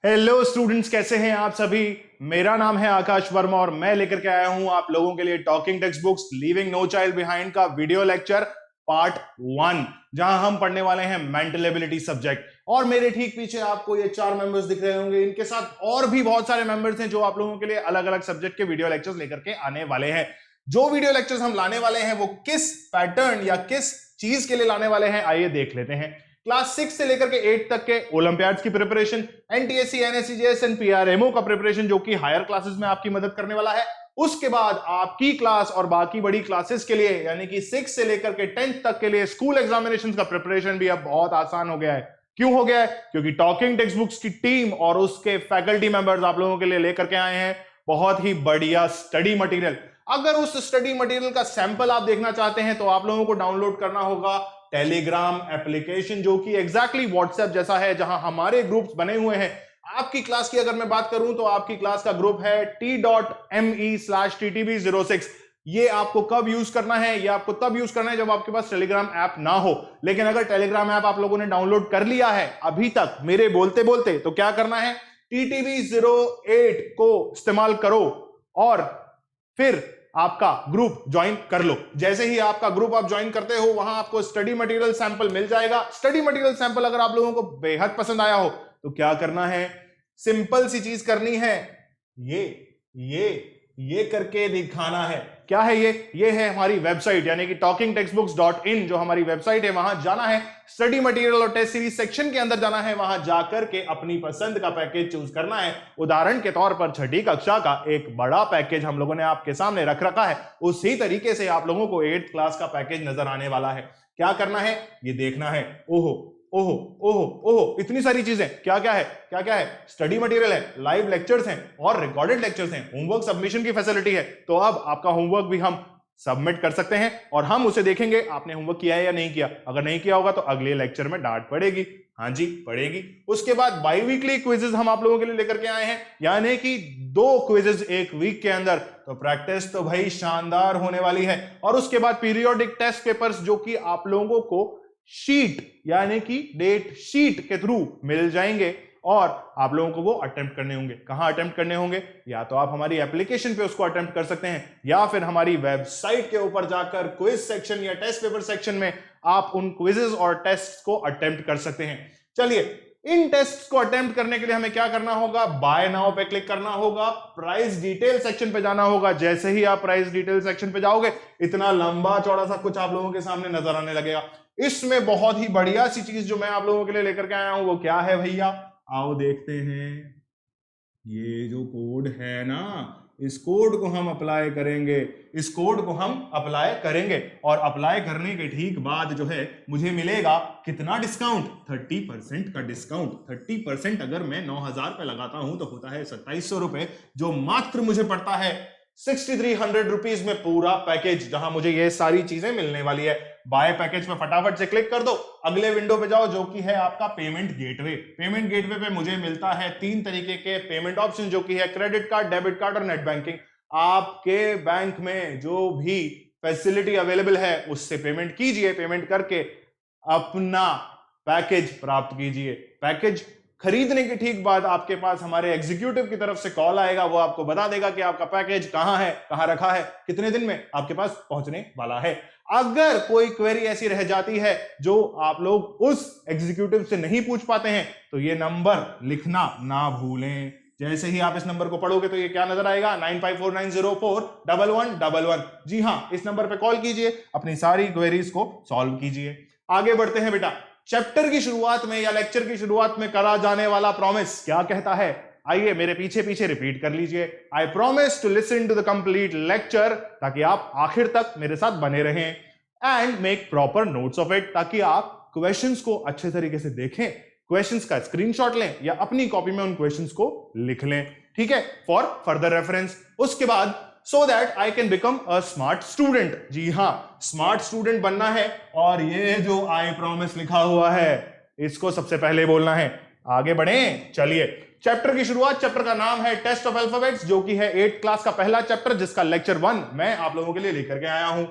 Hello students, कैसे हैं आप सभी। मेरा नाम है आकाश वर्मा और मैं लेकर के आया हूं आप लोगों के लिए Talking Text Books leaving no child behind का वीडियो लेक्चर पार्ट 1, जहां हम पढ़ने वाले हैं मेंटल एबिलिटी सब्जेक्ट। और मेरे ठीक पीछे आपको ये 4 मेंबर्स दिख रहे होंगे, इनके साथ और भी बहुत सारे मेंबर्स हैं जो आप लोगों के लिए अलग अलग सब्जेक्ट के वीडियो लेक्चर्स लेकर के आने वाले हैं। जो वीडियो लेक्चर्स हम लाने वाले हैं वो किस पैटर्न या किस चीज के लिए लाने वाले हैं, आइए देख लेते हैं। क्लास 6 से लेकर के 8 तक के ओलंपियाड्स की प्रिपरेशन, एनटीएससी, एनएससीजेएस एंड पीआरएमओ का प्रिपरेशन जो कि हायर क्लासेस में आपकी मदद करने वाला है। उसके बाद आपकी क्लास और बाकी बड़ी क्लासेस के लिए यानी कि 6 से लेकर के 10th तक के लिए स्कूल एग्जामिनेशंस का प्रिपरेशन भी अब बहुत आसान हो गया है। क्यों हो गया है? क्योंकि टॉकिंग टेक्स्ट बुक्स की टीम और उसके फैकल्टी मेंबर्स आप लोगों के लिए लेकर के आए हैं बहुत ही बढ़िया स्टडी मटेरियल। अगर उस स्टडी मटेरियल का सैंपल आप देखना चाहते हैं तो आप लोगों को डाउनलोड करना होगा टेलीग्राम एप्लीकेशन, जो कि एग्जैक्टली व्हाट्सएप जैसा है, जहां हमारे ग्रुप्स बने हुए हैं। आपकी क्लास की अगर मैं बात करूं तो आपकी क्लास का ग्रुप है t.me/ttb06। ये आपको कब यूज करना है? ये आपको तब यूज करना है जब आपके पास टेलीग्राम ऐप ना हो। लेकिन अगर टेलीग्राम ऐप आप लोगों ने डाउनलोड कर लिया है अभी तक मेरे बोलते बोलते, तो क्या करना है? ttb08 को इस्तेमाल करो और फिर आपका ग्रुप ज्वाइन कर लो। जैसे ही आपका ग्रुप आप ज्वाइन करते हो वहां आपको स्टडी मटेरियल सैंपल मिल जाएगा। स्टडी मटेरियल सैंपल अगर आप लोगों को बेहद पसंद आया हो तो क्या करना है? सिंपल सी चीज करनी है, ये करके दिखाना है। क्या है ये है हमारी वेबसाइट यानी कि talkingtextbooks.in जो हमारी वेबसाइट है। वहां जाना है, स्टडी मटेरियल और टेस्ट सीरीज सेक्शन के अंदर जाना है, वहां जाकर के अपनी पसंद का पैकेज चूज करना है। उदाहरण के तौर पर 6ठी कक्षा का एक बड़ा पैकेज हम लोगों ने आपके सामने रख रखा है, उसी तरीके से आप लोगों को 8th क्लास का पैकेज नजर आने वाला है। क्या करना है? ये देखना है। ओहो ओहो ओहो ओहो, इतनी सारी चीजें। क्या क्या है? स्टडी मटेरियल है, लाइव लेक्चर्स हैं और रिकॉर्डेड लेक्चर्स हैं, होमवर्क सबमिशन की फैसिलिटी है। तो अब आपका होमवर्क भी हम सबमिट कर सकते हैं और हम उसे देखेंगे आपने होमवर्क किया है या नहीं किया। अगर नहीं किया होगा तो अगले लेक्चर में डांट पड़ेगी। हाँ जी, पड़ेगी। उसके बाद बाई वीकली क्विजेस हम आप लोगों के लिए लेकर के आए हैं, यानी कि 2 क्विजेस एक वीक के अंदर। तो प्रैक्टिस तो भाई शानदार होने वाली है। और उसके बाद पीरियोडिक टेस्ट पेपर्स जो कि आप लोगों को शीट यानी कि डेट शीट के थ्रू मिल जाएंगे और आप लोगों को वो अटेम्प्ट करने होंगे। कहां अटेम्प्ट करने होंगे? या तो आप हमारी एप्लीकेशन पे उसको अटेम्प्ट कर सकते हैं या फिर हमारी वेबसाइट के ऊपर जाकर क्विज सेक्शन या टेस्ट पेपर सेक्शन में आप उन क्विजेस और टेस्ट को अटेम्प्ट कर सकते हैं। चलिए, इन टेस्ट को अटेम्प्ट करने के लिए हमें क्या करना होगा? बाय नाउ पे क्लिक करना होगा, प्राइस डिटेल सेक्शन पे जाना होगा। जैसे ही आप प्राइस डिटेल सेक्शन पे जाओगे इतना लंबा चौड़ा सा कुछ आप लोगों के सामने नजर आने लगेगा। इसमें बहुत ही बढ़िया सी चीज जो मैं आप लोगों के लिए लेकर के आया हूं वो क्या है भैया? आओ देखते हैं। ये जो कोड है ना, इस कोड को हम अप्लाई करेंगे। और अप्लाई करने के ठीक बाद जो है मुझे मिलेगा कितना डिस्काउंट? 30% का डिस्काउंट। 30% अगर मैं 9,000 पे लगाता हूं तो होता है 2700 रुपए, जो मात्र मुझे पड़ता है 6300 रुपीज में पूरा पैकेज, जहां मुझे ये सारी चीजें मिलने वाली है। बाय पैकेज में फटाफट से क्लिक कर दो, अगले विंडो पे जाओ जो कि है आपका पेमेंट गेटवे। पेमेंट गेटवे पे मुझे मिलता है 3 तरीके के पेमेंट ऑप्शन, जो कि है क्रेडिट कार्ड, डेबिट कार्ड और नेट बैंकिंग। आपके बैंक में जो भी फैसिलिटी अवेलेबल है उससे पेमेंट कीजिए। पेमेंट करके अपना पैकेज प्राप्त कीजिए। पैकेज खरीदने के ठीक बाद आपके पास हमारे एग्जीक्यूटिव की तरफ से कॉल आएगा, वो आपको बता देगा कि आपका पैकेज कहां है, कहां रखा है, कितने दिन में आपके पास पहुंचने वाला है। अगर कोई क्वेरी ऐसी रह जाती है जो आप लोग उस एग्जीक्यूटिव से नहीं पूछ पाते हैं तो ये नंबर लिखना ना भूलें। जैसे ही आप इस नंबर को पढ़ोगे तो ये क्या नजर आएगा? 9549041111। जी हां, इस नंबर पे कॉल कीजिए, अपनी सारी क्वेरीज को सॉल्व कीजिए। आगे बढ़ते हैं बेटा। चैप्टर की शुरुआत में या लेक्चर की शुरुआत में करा जाने वाला प्रॉमिस क्या कहता है? आइए मेरे पीछे पीछे रिपीट कर लीजिए। I promise to listen to the complete lecture, ताकि आप आखिर तक मेरे साथ बने रहें, and make proper notes of it, ताकि आप क्वेश्चंस को अच्छे तरीके से देखें, क्वेश्चंस का स्क्रीनशॉट लें या अपनी कॉपी में उन क्वेश्चंस को लिख लें। ठीक है, फॉर फर्दर रेफरेंस। उसके बाद so that I can become a smart student। जी हां, स्मार्ट स्टूडेंट बनना है और ये जो I promise लिखा हुआ है इसको सबसे पहले बोलना है। आगे बढ़े, चलिए। चैप्टर की शुरुआत, चैप्टर का नाम है टेस्ट ऑफ अल्फाबेट्स, जो कि है 8th क्लास का पहला चैप्टर, जिसका लेक्चर 1 मैं आप लोगों के लिए लेकर के आया हूं।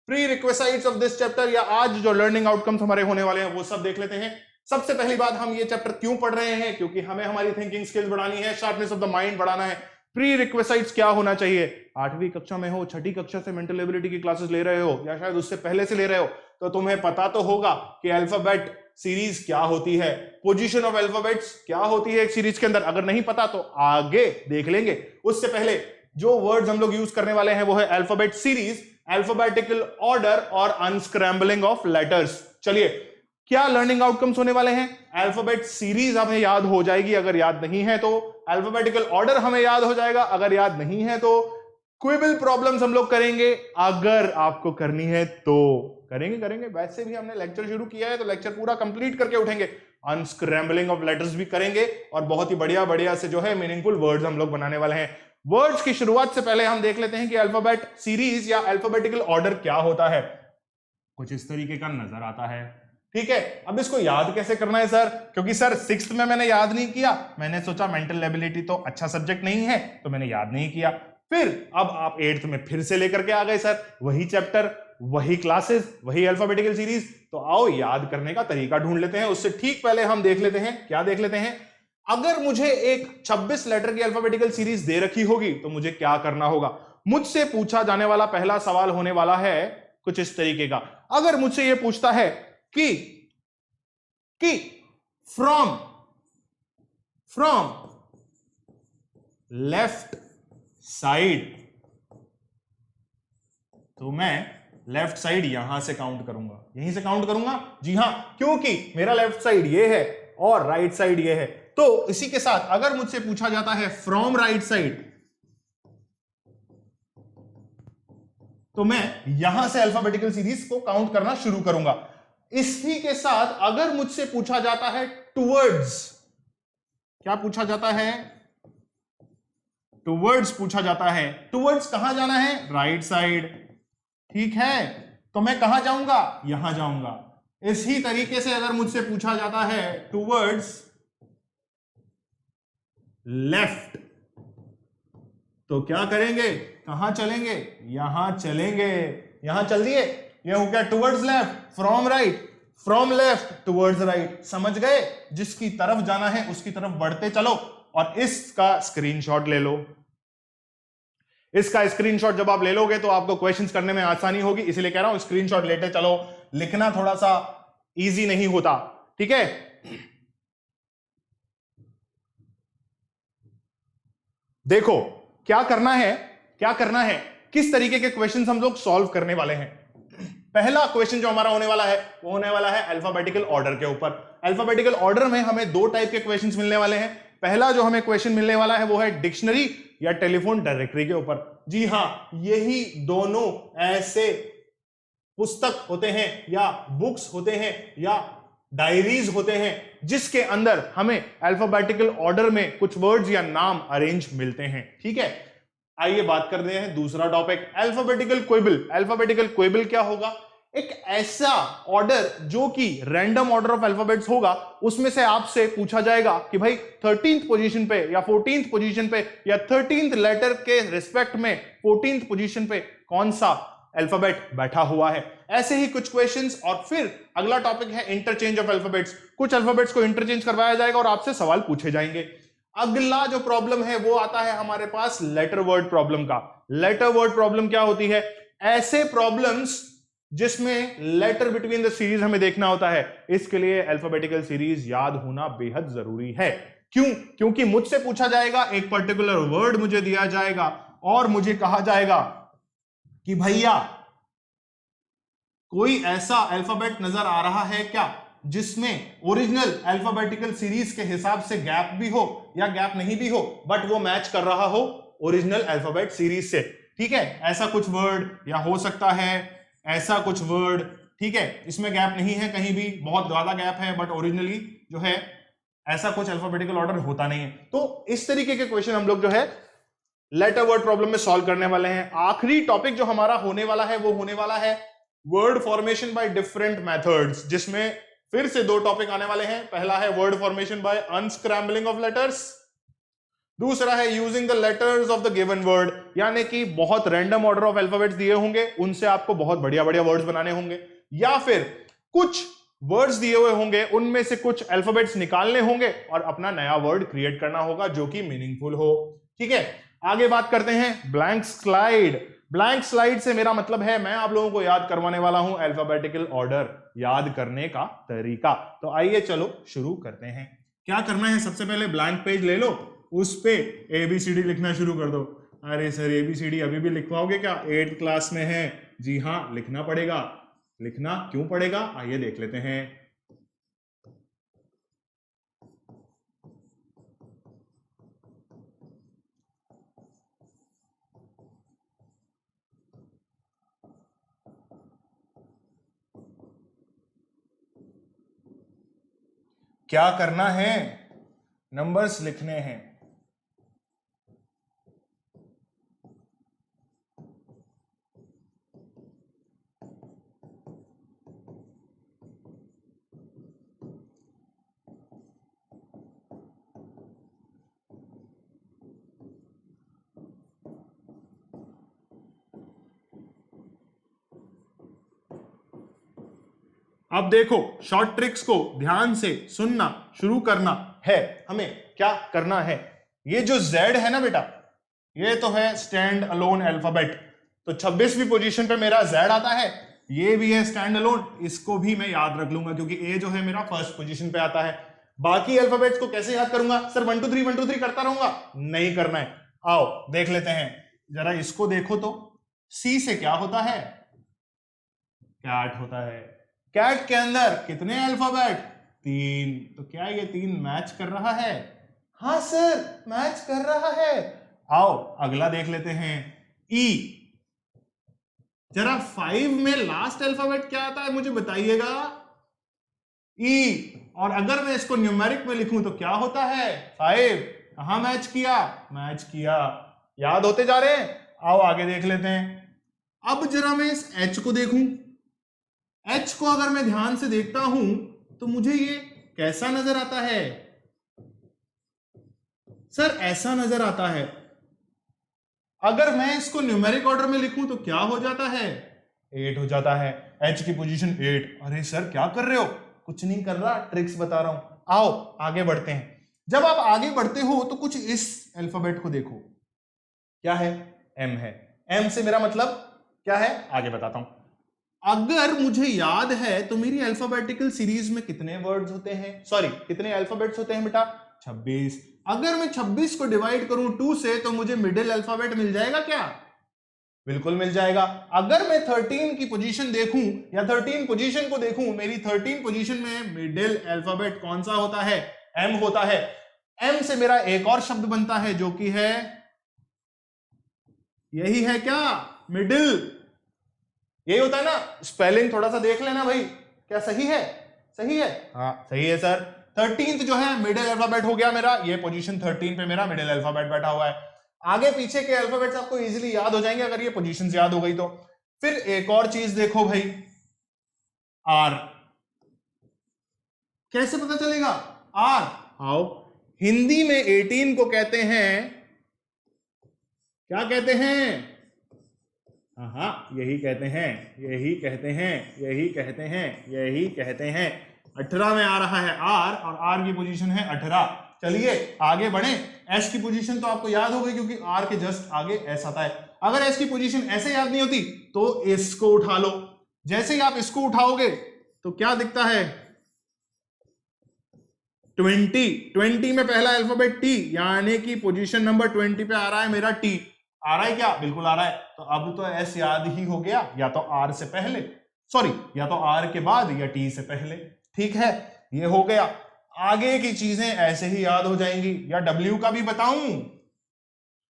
प्री रिक्वेसाइट्स ऑफ दिस चैप्टर, या आज जो लर्निंग आउटकम्स हमारे होने वाले हैं वो सब देख लेते हैं। सबसे पहली बात, हम ये चैप्टर क्यों पढ़ रहे हैं? क्योंकि हमें हमारी थिंकिंग स्किल्स बढ़ानी है, शार्पनेस ऑफ द माइंड बढ़ाना है। प्री रिक्वेसाइट्स क्या होना चाहिए? 8वीं कक्षा में हो, 6ठी कक्षा से मेंटल एबिलिटी की क्लासेस ले रहे हो, या शायद उससे पहले से ले रहे हो, तो तुम्हें पता तो होगा कि अल्फाबेट सीरीज क्या होती है, पोजीशन ऑफ अल्फाबेट्स क्या होती है एक सीरीज के अंदर। अगर नहीं पता तो आगे देख लेंगे। उससे पहले जो वर्ड्स हम लोग यूज करने वाले हैं वो है अल्फाबेट सीरीज, अल्फाबेटिकल ऑर्डर और अनस्क्रैम्बलिंग ऑफ लेटर्स। चलिए, क्या लर्निंग आउटकम्स होने वाले हैं? अल्फाबेट सीरीज हमें याद हो जाएगी, अगर याद नहीं है तो अल्फाबेटिकल ऑर्डर हमें याद हो जाएगा, अगर याद नहीं है तो क्विबल प्रॉब्लम्स हम लोग करेंगे, अगर आपको करनी है तो करेंगे। वैसे भी हमने लेक्चर शुरू किया है तो लेक्चर पूरा कंप्लीट करके उठेंगे। अनस्क्रैम्बलिंग ऑफ लेटर्स भी करेंगे और बहुत ही बढ़िया से जो है मीनिंगफुल वर्ड्स हम लोग बनाने वाले हैं। वर्ड्स की शुरुआत से पहले हम देख लेते हैं कि अल्फाबेट सीरीज या अल्फाबेटिकल ऑर्डर क्या होता है। कुछ इस तरीके का नजर आता है, ठीक है। अब इसको याद कैसे करना है सर? क्योंकि सर 6th में मैंने याद नहीं किया, मैंने सोचा मेंटल एबिलिटी तो अच्छा सब्जेक्ट नहीं है तो मैंने याद नहीं किया। फिर अब आप 8th में फिर से लेकर के आ गए सर, वही चैप्टर, वही क्लासेस, वही अल्फाबेटिकल सीरीज, तो आओ याद करने का तरीका ढूंढ लेते हैं। उससे ठीक पहले हम देख लेते हैं, क्या देख लेते हैं, अगर मुझे एक 26 लेटर की अल्फाबेटिकल सीरीज दे रखी होगी तो मुझे क्या करना होगा। मुझसे पूछा जाने वाला पहला सवाल होने वाला है कुछ इस तरीके का। अगर मुझसे यह पूछता है कि फ्रॉम लेफ्ट साइड, तो मैं लेफ्ट साइड यहां से काउंट करूंगा, यहीं से काउंट करूंगा। जी हां, क्योंकि मेरा लेफ्ट साइड ये है और राइट साइड ये है। तो इसी के साथ अगर मुझसे पूछा जाता है फ्रॉम राइट साइड, तो मैं यहां से अल्फाबेटिकल सीरीज को काउंट करना शुरू करूंगा। इसी के साथ अगर मुझसे पूछा जाता है टुवर्ड्स, क्या पूछा जाता है? टुवर्ड्स पूछा जाता है। टुवर्ड्स कहां जाना है? राइट साइड, ठीक है। तो मैं कहां जाऊंगा? यहां जाऊंगा। इसी तरीके से अगर मुझसे पूछा जाता है टुवर्ड्स लेफ्ट, तो क्या करेंगे? कहां चलेंगे? यहां चलेंगे। यहां चल दिए, ये हो गया towards left, from right, from left towards right. समझ गए? जिसकी तरफ जाना है उसकी तरफ बढ़ते चलो। और इसका स्क्रीनशॉट ले लो। इसका स्क्रीनशॉट जब आप ले लोगे तो आपको क्वेश्चंस करने में आसानी होगी, इसलिए कह रहा हूं स्क्रीनशॉट लेते चलो। लिखना थोड़ा सा इजी नहीं होता, ठीक है। देखो क्या करना है, क्या करना है, किस तरीके के क्वेश्चंस हम लोग सॉल्व करने वाले हैं। पहला क्वेश्चन जो हमारा होने वाला है वो होने वाला है अल्फाबेटिकल ऑर्डर के ऊपर। अल्फाबेटिकल ऑर्डर में हमें दो टाइप के क्वेश्चंस मिलने वाले हैं। पहला जो हमें क्वेश्चन मिलने वाला है वो है डिक्शनरी या टेलीफोन डायरेक्टरी के ऊपर। जी हां, यही दोनों ऐसे पुस्तक होते हैं या बुक्स होते हैं या डायरीज होते हैं जिसके अंदर हमें अल्फाबेटिकल ऑर्डर में कुछ वर्ड्स या नाम अरेंज मिलते हैं, ठीक है। आइए बात करते हैं दूसरा टॉपिक, अल्फाबेटिकल क्विबल। अल्फाबेटिकल क्विबल क्या होगा? एक ऐसा ऑर्डर जो कि रैंडम ऑर्डर ऑफ अल्फाबेट्स होगा, उसमें से आपसे पूछा जाएगा कि भाई 13th पोजीशन पे या 14th पोजीशन पे या 13th लेटर के रिस्पेक्ट में 14th पोजीशन पे कौन सा अल्फाबेट बैठा हुआ है। ऐसे ही कुछ क्वेश्चंस। और फिर अगला टॉपिक है इंटरचेंज ऑफ अल्फाबेट्स। कुछ अल्फाबेट्स को इंटरचेंज करवाया जाएगा और आपसे सवाल पूछे जाएंगे। अगला जो प्रॉब्लम है वो आता है हमारे पास लेटर वर्ड प्रॉब्लम का। लेटर वर्ड प्रॉब्लम क्या होती है? ऐसे प्रॉब्लम्स जिसमें लेटर बिटवीन द सीरीज हमें देखना होता है। इसके लिए अल्फाबेटिकल सीरीज याद होना बेहद जरूरी है। क्यों? क्योंकि मुझसे पूछा जाएगा, एक पर्टिकुलर वर्ड मुझे दिया जाएगा और मुझे कहा जाएगा कि भैया कोई ऐसा अल्फाबेट नजर आ रहा है क्या जिसमें ओरिजिनल अल्फाबेटिकल सीरीज के हिसाब से गैप भी हो या गैप नहीं भी हो, बट वो मैच कर रहा हो ओरिजिनल अल्फाबेट सीरीज से, ठीक है। ऐसा कुछ वर्ड, या हो सकता है ऐसा कुछ वर्ड, ठीक है, इसमें गैप नहीं है, कहीं भी बहुत ज्यादा गैप है, बट ओरिजिनली जो है ऐसा कुछ अल्फाबेटिकल ऑर्डर होता नहीं है। तो इस तरीके के क्वेश्चन हम लोग जो है लेटर वर्ड प्रॉब्लम में सॉल्व करने वाले हैं। आखिरी टॉपिक जो हमारा होने वाला है वो होने वाला है word formation by different methods, जिसमें फिर से दो टॉपिक आने वाले हैं। पहला है word formation by unscrambling of letters, दूसरा है using the letters of the given word, यानी कि बहुत रैंडम ऑर्डर ऑफ अल्फाबेट्स दिए होंगे, उनसे आपको बहुत बढ़िया बढ़िया वर्ड्स बनाने होंगे, या फिर कुछ वर्ड्स दिए हुए होंगे, उनमें से कुछ अल्फाबेट्स निकालने होंगे और अपना नया वर्ड क्रिएट करना होगा जो कि मीनिंगफुल हो। ठीक है, आगे बात करते हैं ब्लैंक स्लाइड। ब्लैंक स्लाइड से मेरा मतलब है मैं आप लोगों को याद करवाने वाला हूं अल्फाबेटिकल ऑर्डर, याद करने का तरीका। तो आइए चलो शुरू करते हैं। क्या करना है, सबसे पहले ब्लैंक पेज ले लो, उस पे ABCD लिखना शुरू कर दो। अरे सर ABCD अभी भी लिखवाओगे क्या, 8th क्लास में है? जी हाँ, लिखना पड़ेगा। लिखना क्यों पड़ेगा, आइए देख लेते हैं। क्या करना है, नंबर्स लिखने हैं। अब देखो, शॉर्ट ट्रिक्स को ध्यान से सुनना शुरू करना है। हमें क्या करना है, ये जो Z है ना बेटा, ये तो है स्टैंड अलोन अल्फाबेट, तो 26वीं पोजीशन पे मेरा Z आता है। ये भी है स्टैंड अलोन, इसको भी मैं याद रख लूंगा क्योंकि A जो है मेरा फर्स्ट पोजीशन पे आता है। बाकी अल्फाबेट्स को कैसे याद करूंगा सर, 1 2 3 1 2 3 करता रहूंगा? नहीं करना है। आओ देख लेते हैं, जरा इसको देखो तो, C से क्या होता है, कैट होता है। कैट के अंदर कितने अल्फाबेट, 3, तो क्या ये 3 मैच कर रहा है? हाँ सर मैच कर रहा है। आओ अगला देख लेते हैं, ई। जरा 5 में लास्ट अल्फाबेट क्या आता है मुझे बताइएगा, ई। और अगर मैं इसको न्यूमेरिक में लिखूं तो क्या होता है, 5। कहां मैच किया, मैच किया। याद होते जा रहे हैं। आओ आगे देख लेते हैं। अब जरा मैं इस एच को देखूं, एच को अगर मैं ध्यान से देखता हूं तो मुझे ये कैसा नजर आता है सर, ऐसा नजर आता है। अगर मैं इसको न्यूमेरिक ऑर्डर में लिखूं तो क्या हो जाता है, 8 हो जाता है। एच की पोजीशन 8। अरे सर क्या कर रहे हो, कुछ नहीं कर रहा, ट्रिक्स बता रहा हूं। आओ आगे बढ़ते हैं। जब आप आगे बढ़ते हो तो कुछ इस अल्फाबेट को देखो, क्या है, एम है। एम से मेरा मतलब क्या है, आगे बताता हूं। अगर मुझे याद है तो मेरी अल्फाबेटिकल सीरीज में कितने वर्ड्स होते हैं, सॉरी कितने अल्फाबेट्स होते हैं बेटा, 26। अगर मैं 26 को डिवाइड करूं 2 से तो मुझे मिडिल अल्फाबेट मिल जाएगा क्या, बिल्कुल मिल जाएगा। अगर मैं 13 की पोजीशन देखूं या 13 पोजीशन को देखूं, मेरी 13 पोजीशन में मिडिल अल्फाबेट कौन सा होता है, एम होता है। एम से मेरा एक और शब्द बनता है जो कि है, यही है क्या, मिडिल। यही होता है ना, स्पेलिंग थोड़ा सा देख लेना भाई, क्या सही है, सही है, हाँ सही है सर। 13th जो है मिडिल अल्फाबेट हो गया मेरा, ये पोजीशन 13 पे मेरा मिडिल अल्फाबेट बैठा हुआ है। आगे पीछे के अल्फाबेट्स आपको इजीली याद हो जाएंगे अगर ये पोजीशन याद हो गई तो। फिर एक और चीज देखो भाई, आर। कैसे पता चलेगा, आर। आओ, हिंदी में 18 को कहते हैं, क्या कहते हैं, हाँ यही कहते हैं, यही कहते हैं, यही कहते हैं, यही कहते हैं। 18 में आ रहा है आर, और आर की पोजीशन है 18। चलिए आगे बढ़े। एस की पोजीशन तो आपको याद हो गई क्योंकि आर के जस्ट आगे एस आता है। अगर एस की पोजीशन ऐसे याद नहीं होती तो इसको उठा लो। जैसे ही आप इसको उठाओगे तो क्या दिखता है, 20 में पहला अल्फाबेट टी, यानी कि पोजीशन नंबर 20 पे आ रहा है मेरा टी। आ रहा है क्या, बिल्कुल आ रहा है। तो अब तो एस याद ही हो गया, या तो आर से पहले, सॉरी या तो आर के बाद या टी से पहले। ठीक है, ये हो गया। आगे की चीजें ऐसे ही याद हो जाएंगी। या डब्ल्यू का भी बताऊं,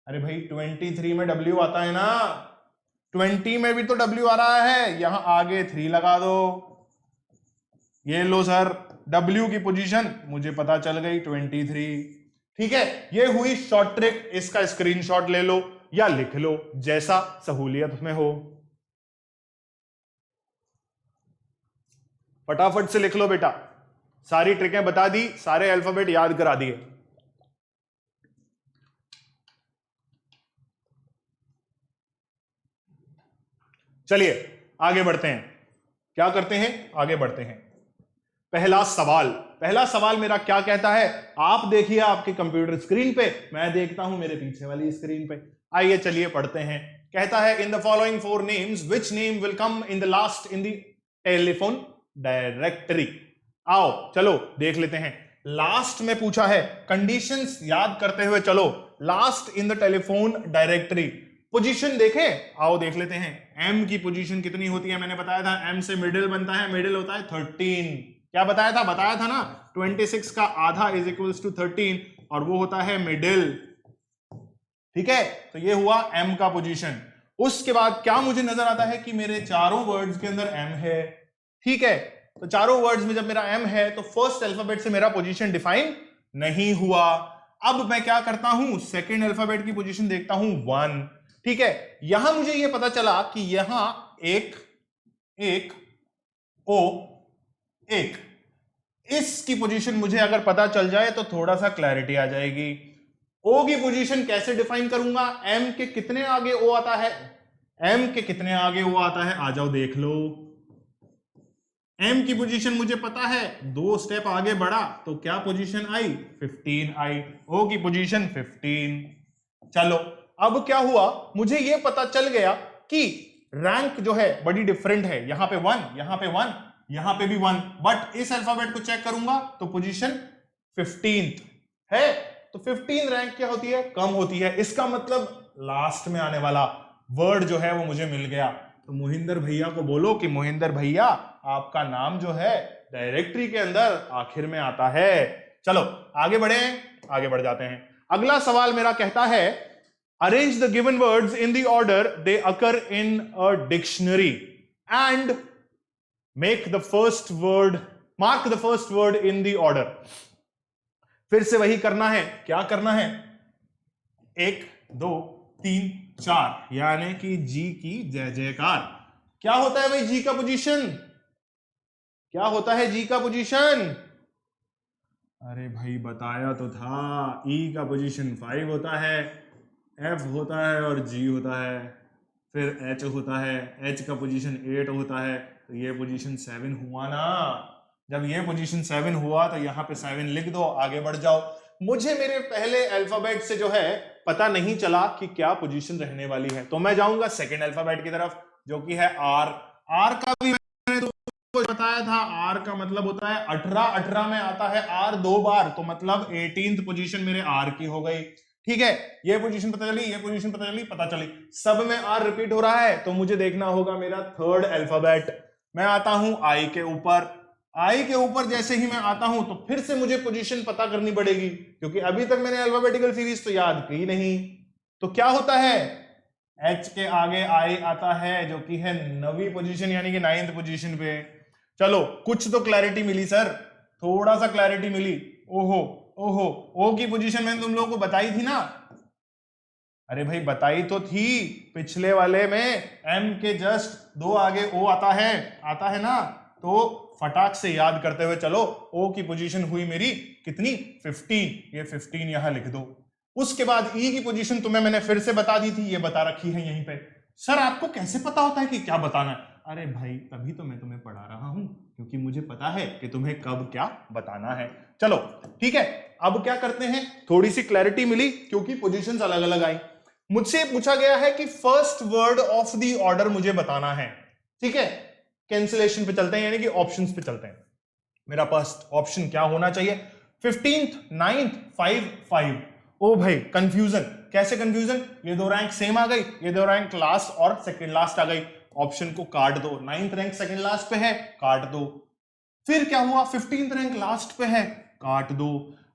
अरे भाई 23 में डब्ल्यू आता है ना, 20 में भी तो डब्ल्यू आ रहा है, यहां आगे 3 लगा दो। ये लो सर, डब्ल्यू की पोजीशन मुझे पता चल गई 23। ठीक है, ये हुई शॉर्ट ट्रिक, इसका स्क्रीनशॉट ले लो या लिख लो, जैसा सहूलियत में हो। फटाफट से लिख लो बेटा, सारी ट्रिकें बता दी, सारे अल्फाबेट याद करा दिए। चलिए आगे बढ़ते हैं, क्या करते हैं, आगे बढ़ते हैं। पहला सवाल मेरा क्या कहता है, आप देखिए आपके कंप्यूटर स्क्रीन पे, मैं देखता हूं मेरे पीछे वाली स्क्रीन पे। आइए चलिए पढ़ते हैं। कहता है in the following 4 names which name will come in the last in the telephone directory. आओ चलो देख लेते हैं। लास्ट में पूछा है, कंडीशंस याद करते हुए चलो। Last in the telephone directory, position देखें, आओ देख लेते हैं। एम की पोजीशन कितनी होती है, मैंने बताया था एम से मिडिल बनता है, मिडिल होता है 13। क्या बताया था ना 26 का आधा इज इक्वल्स टू 13 और वो होता है मिडिल। ठीक है, तो ये हुआ एम का पोजीशन। उसके बाद क्या मुझे नजर आता है कि मेरे चारों वर्ड्स के अंदर एम है। ठीक है, तो चारों वर्ड्स में जब मेरा एम है तो फर्स्ट अल्फाबेट से मेरा पोजीशन डिफाइन नहीं हुआ। अब मैं क्या करता हूं, सेकेंड अल्फाबेट की पोजीशन देखता हूं 1। ठीक है, यहां मुझे यह पता चला कि यहां एक ओ एक, इसकी पोजीशन मुझे अगर पता चल जाए तो थोड़ा सा क्लैरिटी आ जाएगी। ओ की पोजीशन कैसे डिफाइन करूंगा, एम के कितने आगे ओ आता है, एम के कितने आगे ओ आता है, आ जाओ देख लो। एम की पोजीशन मुझे पता है, 2 स्टेप आगे बढ़ा तो क्या पोजीशन आई, 15 आई। ओ की पोजीशन 15। चलो अब क्या हुआ, मुझे यह पता चल गया कि रैंक जो है बड़ी डिफरेंट है, यहां पे 1, यहां पे 1, यहां पे भी 1, बट इस अल्फाबेट को चेक करूंगा तो पोजीशन 15th है। तो 15 रैंक क्या होती है, कम होती है। इसका मतलब लास्ट में आने वाला वर्ड जो है वो मुझे मिल गया। तो मोहिंदर भैया को बोलो कि मोहिंदर भैया आपका नाम जो है डायरेक्टरी के अंदर आखिर में आता है। चलो आगे बढ़े, आगे बढ़ जाते हैं। अगला सवाल मेरा कहता है, arrange the given words in the order they occur in a dictionary and make the first word, mark the first word in the order. फिर से वही करना है, क्या करना है, 1 2 3 4, यानी कि जी की जय जयकार। क्या होता है भाई जी का पोजीशन, क्या होता है जी का पोजीशन, अरे भाई बताया तो था, ई का पोजीशन 5 होता है, एफ होता है और जी होता है, फिर एच होता है, एच का पोजीशन 8 होता है, तो ये पोजीशन 7 हुआ ना। जब ये पोजीशन 7 हुआ तो यहां पे 7 लिख दो, आगे बढ़ जाओ। मुझे मेरे पहले अल्फाबेट से जो है पता नहीं चला कि क्या पोजीशन रहने वाली है, तो मैं जाऊंगा सेकंड अल्फाबेट की तरफ जो कि है आर। आर का भी मैंने तो बताया था, आर का मतलब होता है 18 में आता है आर 2 बार, तो मतलब 18th पोजीशन मेरे आर की हो गई। ठीक है, ये पोजीशन पता चली, ये पोजीशन पता चली, पता चली, सब में आर रिपीट हो रहा है, तो मुझे देखना होगा मेरा थर्ड अल्फाबेट। मैं आता हूं आई के ऊपर, आई के ऊपर जैसे ही मैं आता हूं तो फिर से मुझे पोजीशन पता करनी पड़ेगी, क्योंकि अभी तक मैंने अल्फाबेटिकल सीरीज तो याद की नहीं। तो क्या होता है, एच के आगे आई आता है जो कि है 9वीं पोजीशन, यानी कि 9th पोजीशन पे। चलो कुछ तो क्लैरिटी मिली सर, थोड़ा सा क्लैरिटी मिली। ओहो ओहो, ओ की पोजीशन मैंने तुम लोगों को बताई थी ना, अरे भाई बताई तो थी पिछले वाले में, एम के जस्ट 2 आगे ओ आता है ना, तो फटाक से याद करते हुए चलो, ओ की पोजीशन हुई मेरी कितनी, 15, ये 15 यहां लिख दो। उसके बाद ई की पोजीशन तुम्हें मैंने फिर से बता दी थी, ये बता रखी है यहीं पे। सर आपको कैसे पता होता है कि क्या बताना है, अरे भाई तभी तो मैं तुम्हें पढ़ा रहा हूं, क्योंकि मुझे पता है कि तुम्हें कब क्या बताना है। चलो ठीक है, अब क्या करते हैं, थोड़ी सी क्लैरिटी मिली क्योंकि पोजीशंस अलग अलग आई। मुझसे पूछा गया है कि first word of the order मुझे बताना है। ठीक है, कैंसिलेशन पे चलते हैं, यानी कि ऑप्शंस पे चलते हैं। मेरा फर्स्ट ऑप्शन क्या होना चाहिए, 15th 9th 5 5। ओ भाई कंफ्यूजन, कैसे कंफ्यूजन, ये 2 रैंक सेम आ गई, ये 2 रैंक लास्ट और सेकंड लास्ट आ गई, ऑप्शन को काट दो। 9th रैंक सेकंड लास्ट पे है, काट दो। फिर क्या हुआ, 15th रैंक लास्ट पे है, काट दो।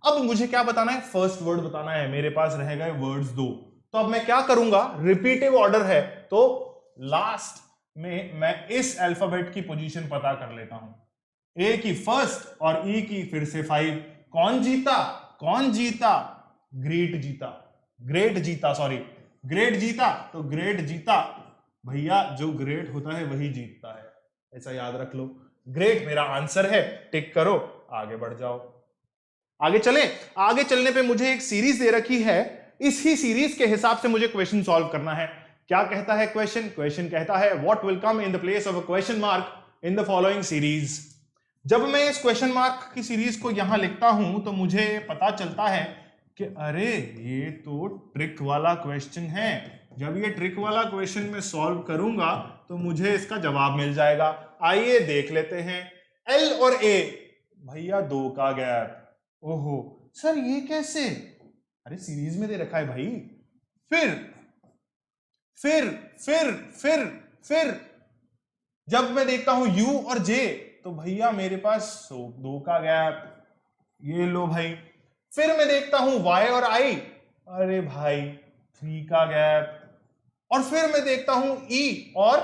अब मुझे क्या बताना है, फर्स्ट वर्ड बताना है, मेरे पास रह गए वर्ड्स 2। तो अब मैं क्या करूंगा, रिपीटिव ऑर्डर है तो लास्ट में मैं इस अल्फाबेट की पोजीशन पता कर लेता हूं, ए की फर्स्ट और ई की फिर से 5। कौन जीता, कौन जीता, ग्रेट जीता, ग्रेट जीता, सॉरी ग्रेट जीता, तो ग्रेट जीता भैया, जो ग्रेट होता है वही जीतता है, ऐसा याद रख लो। ग्रेट मेरा आंसर है, टिक करो, आगे बढ़ जाओ। आगे चलें, आगे चलने पे मुझे एक सीरीज दे रखी है, इसी सीरीज के हिसाब से मुझे क्वेश्चन सॉल्व करना है। क्या कहता है क्वेश्चन, क्वेश्चन कहता है what will come in the place of a question mark in the following series. जब मैं इस क्वेश्चन मार्क की सीरीज को यहां लिखता हूं तो मुझे पता चलता है कि अरे ये तो ट्रिक वाला क्वेश्चन है। जब ये ट्रिक वाला क्वेश्चन मैं सॉल्व करूंगा तो मुझे इसका जवाब मिल जाएगा। आइए देख लेते हैं। एल और ए, भैया 2 का गैप। ओहो सर ये कैसे? अरे सीरीज में दे रखा है भाई। फिर फिर फिर फिर फिर जब मैं देखता हूं यू और जे तो भैया मेरे पास 2 का गैप, ये लो भाई। फिर मैं देखता हूं वाई और आई, अरे भाई 3 का गैप। और फिर मैं देखता हूं ई और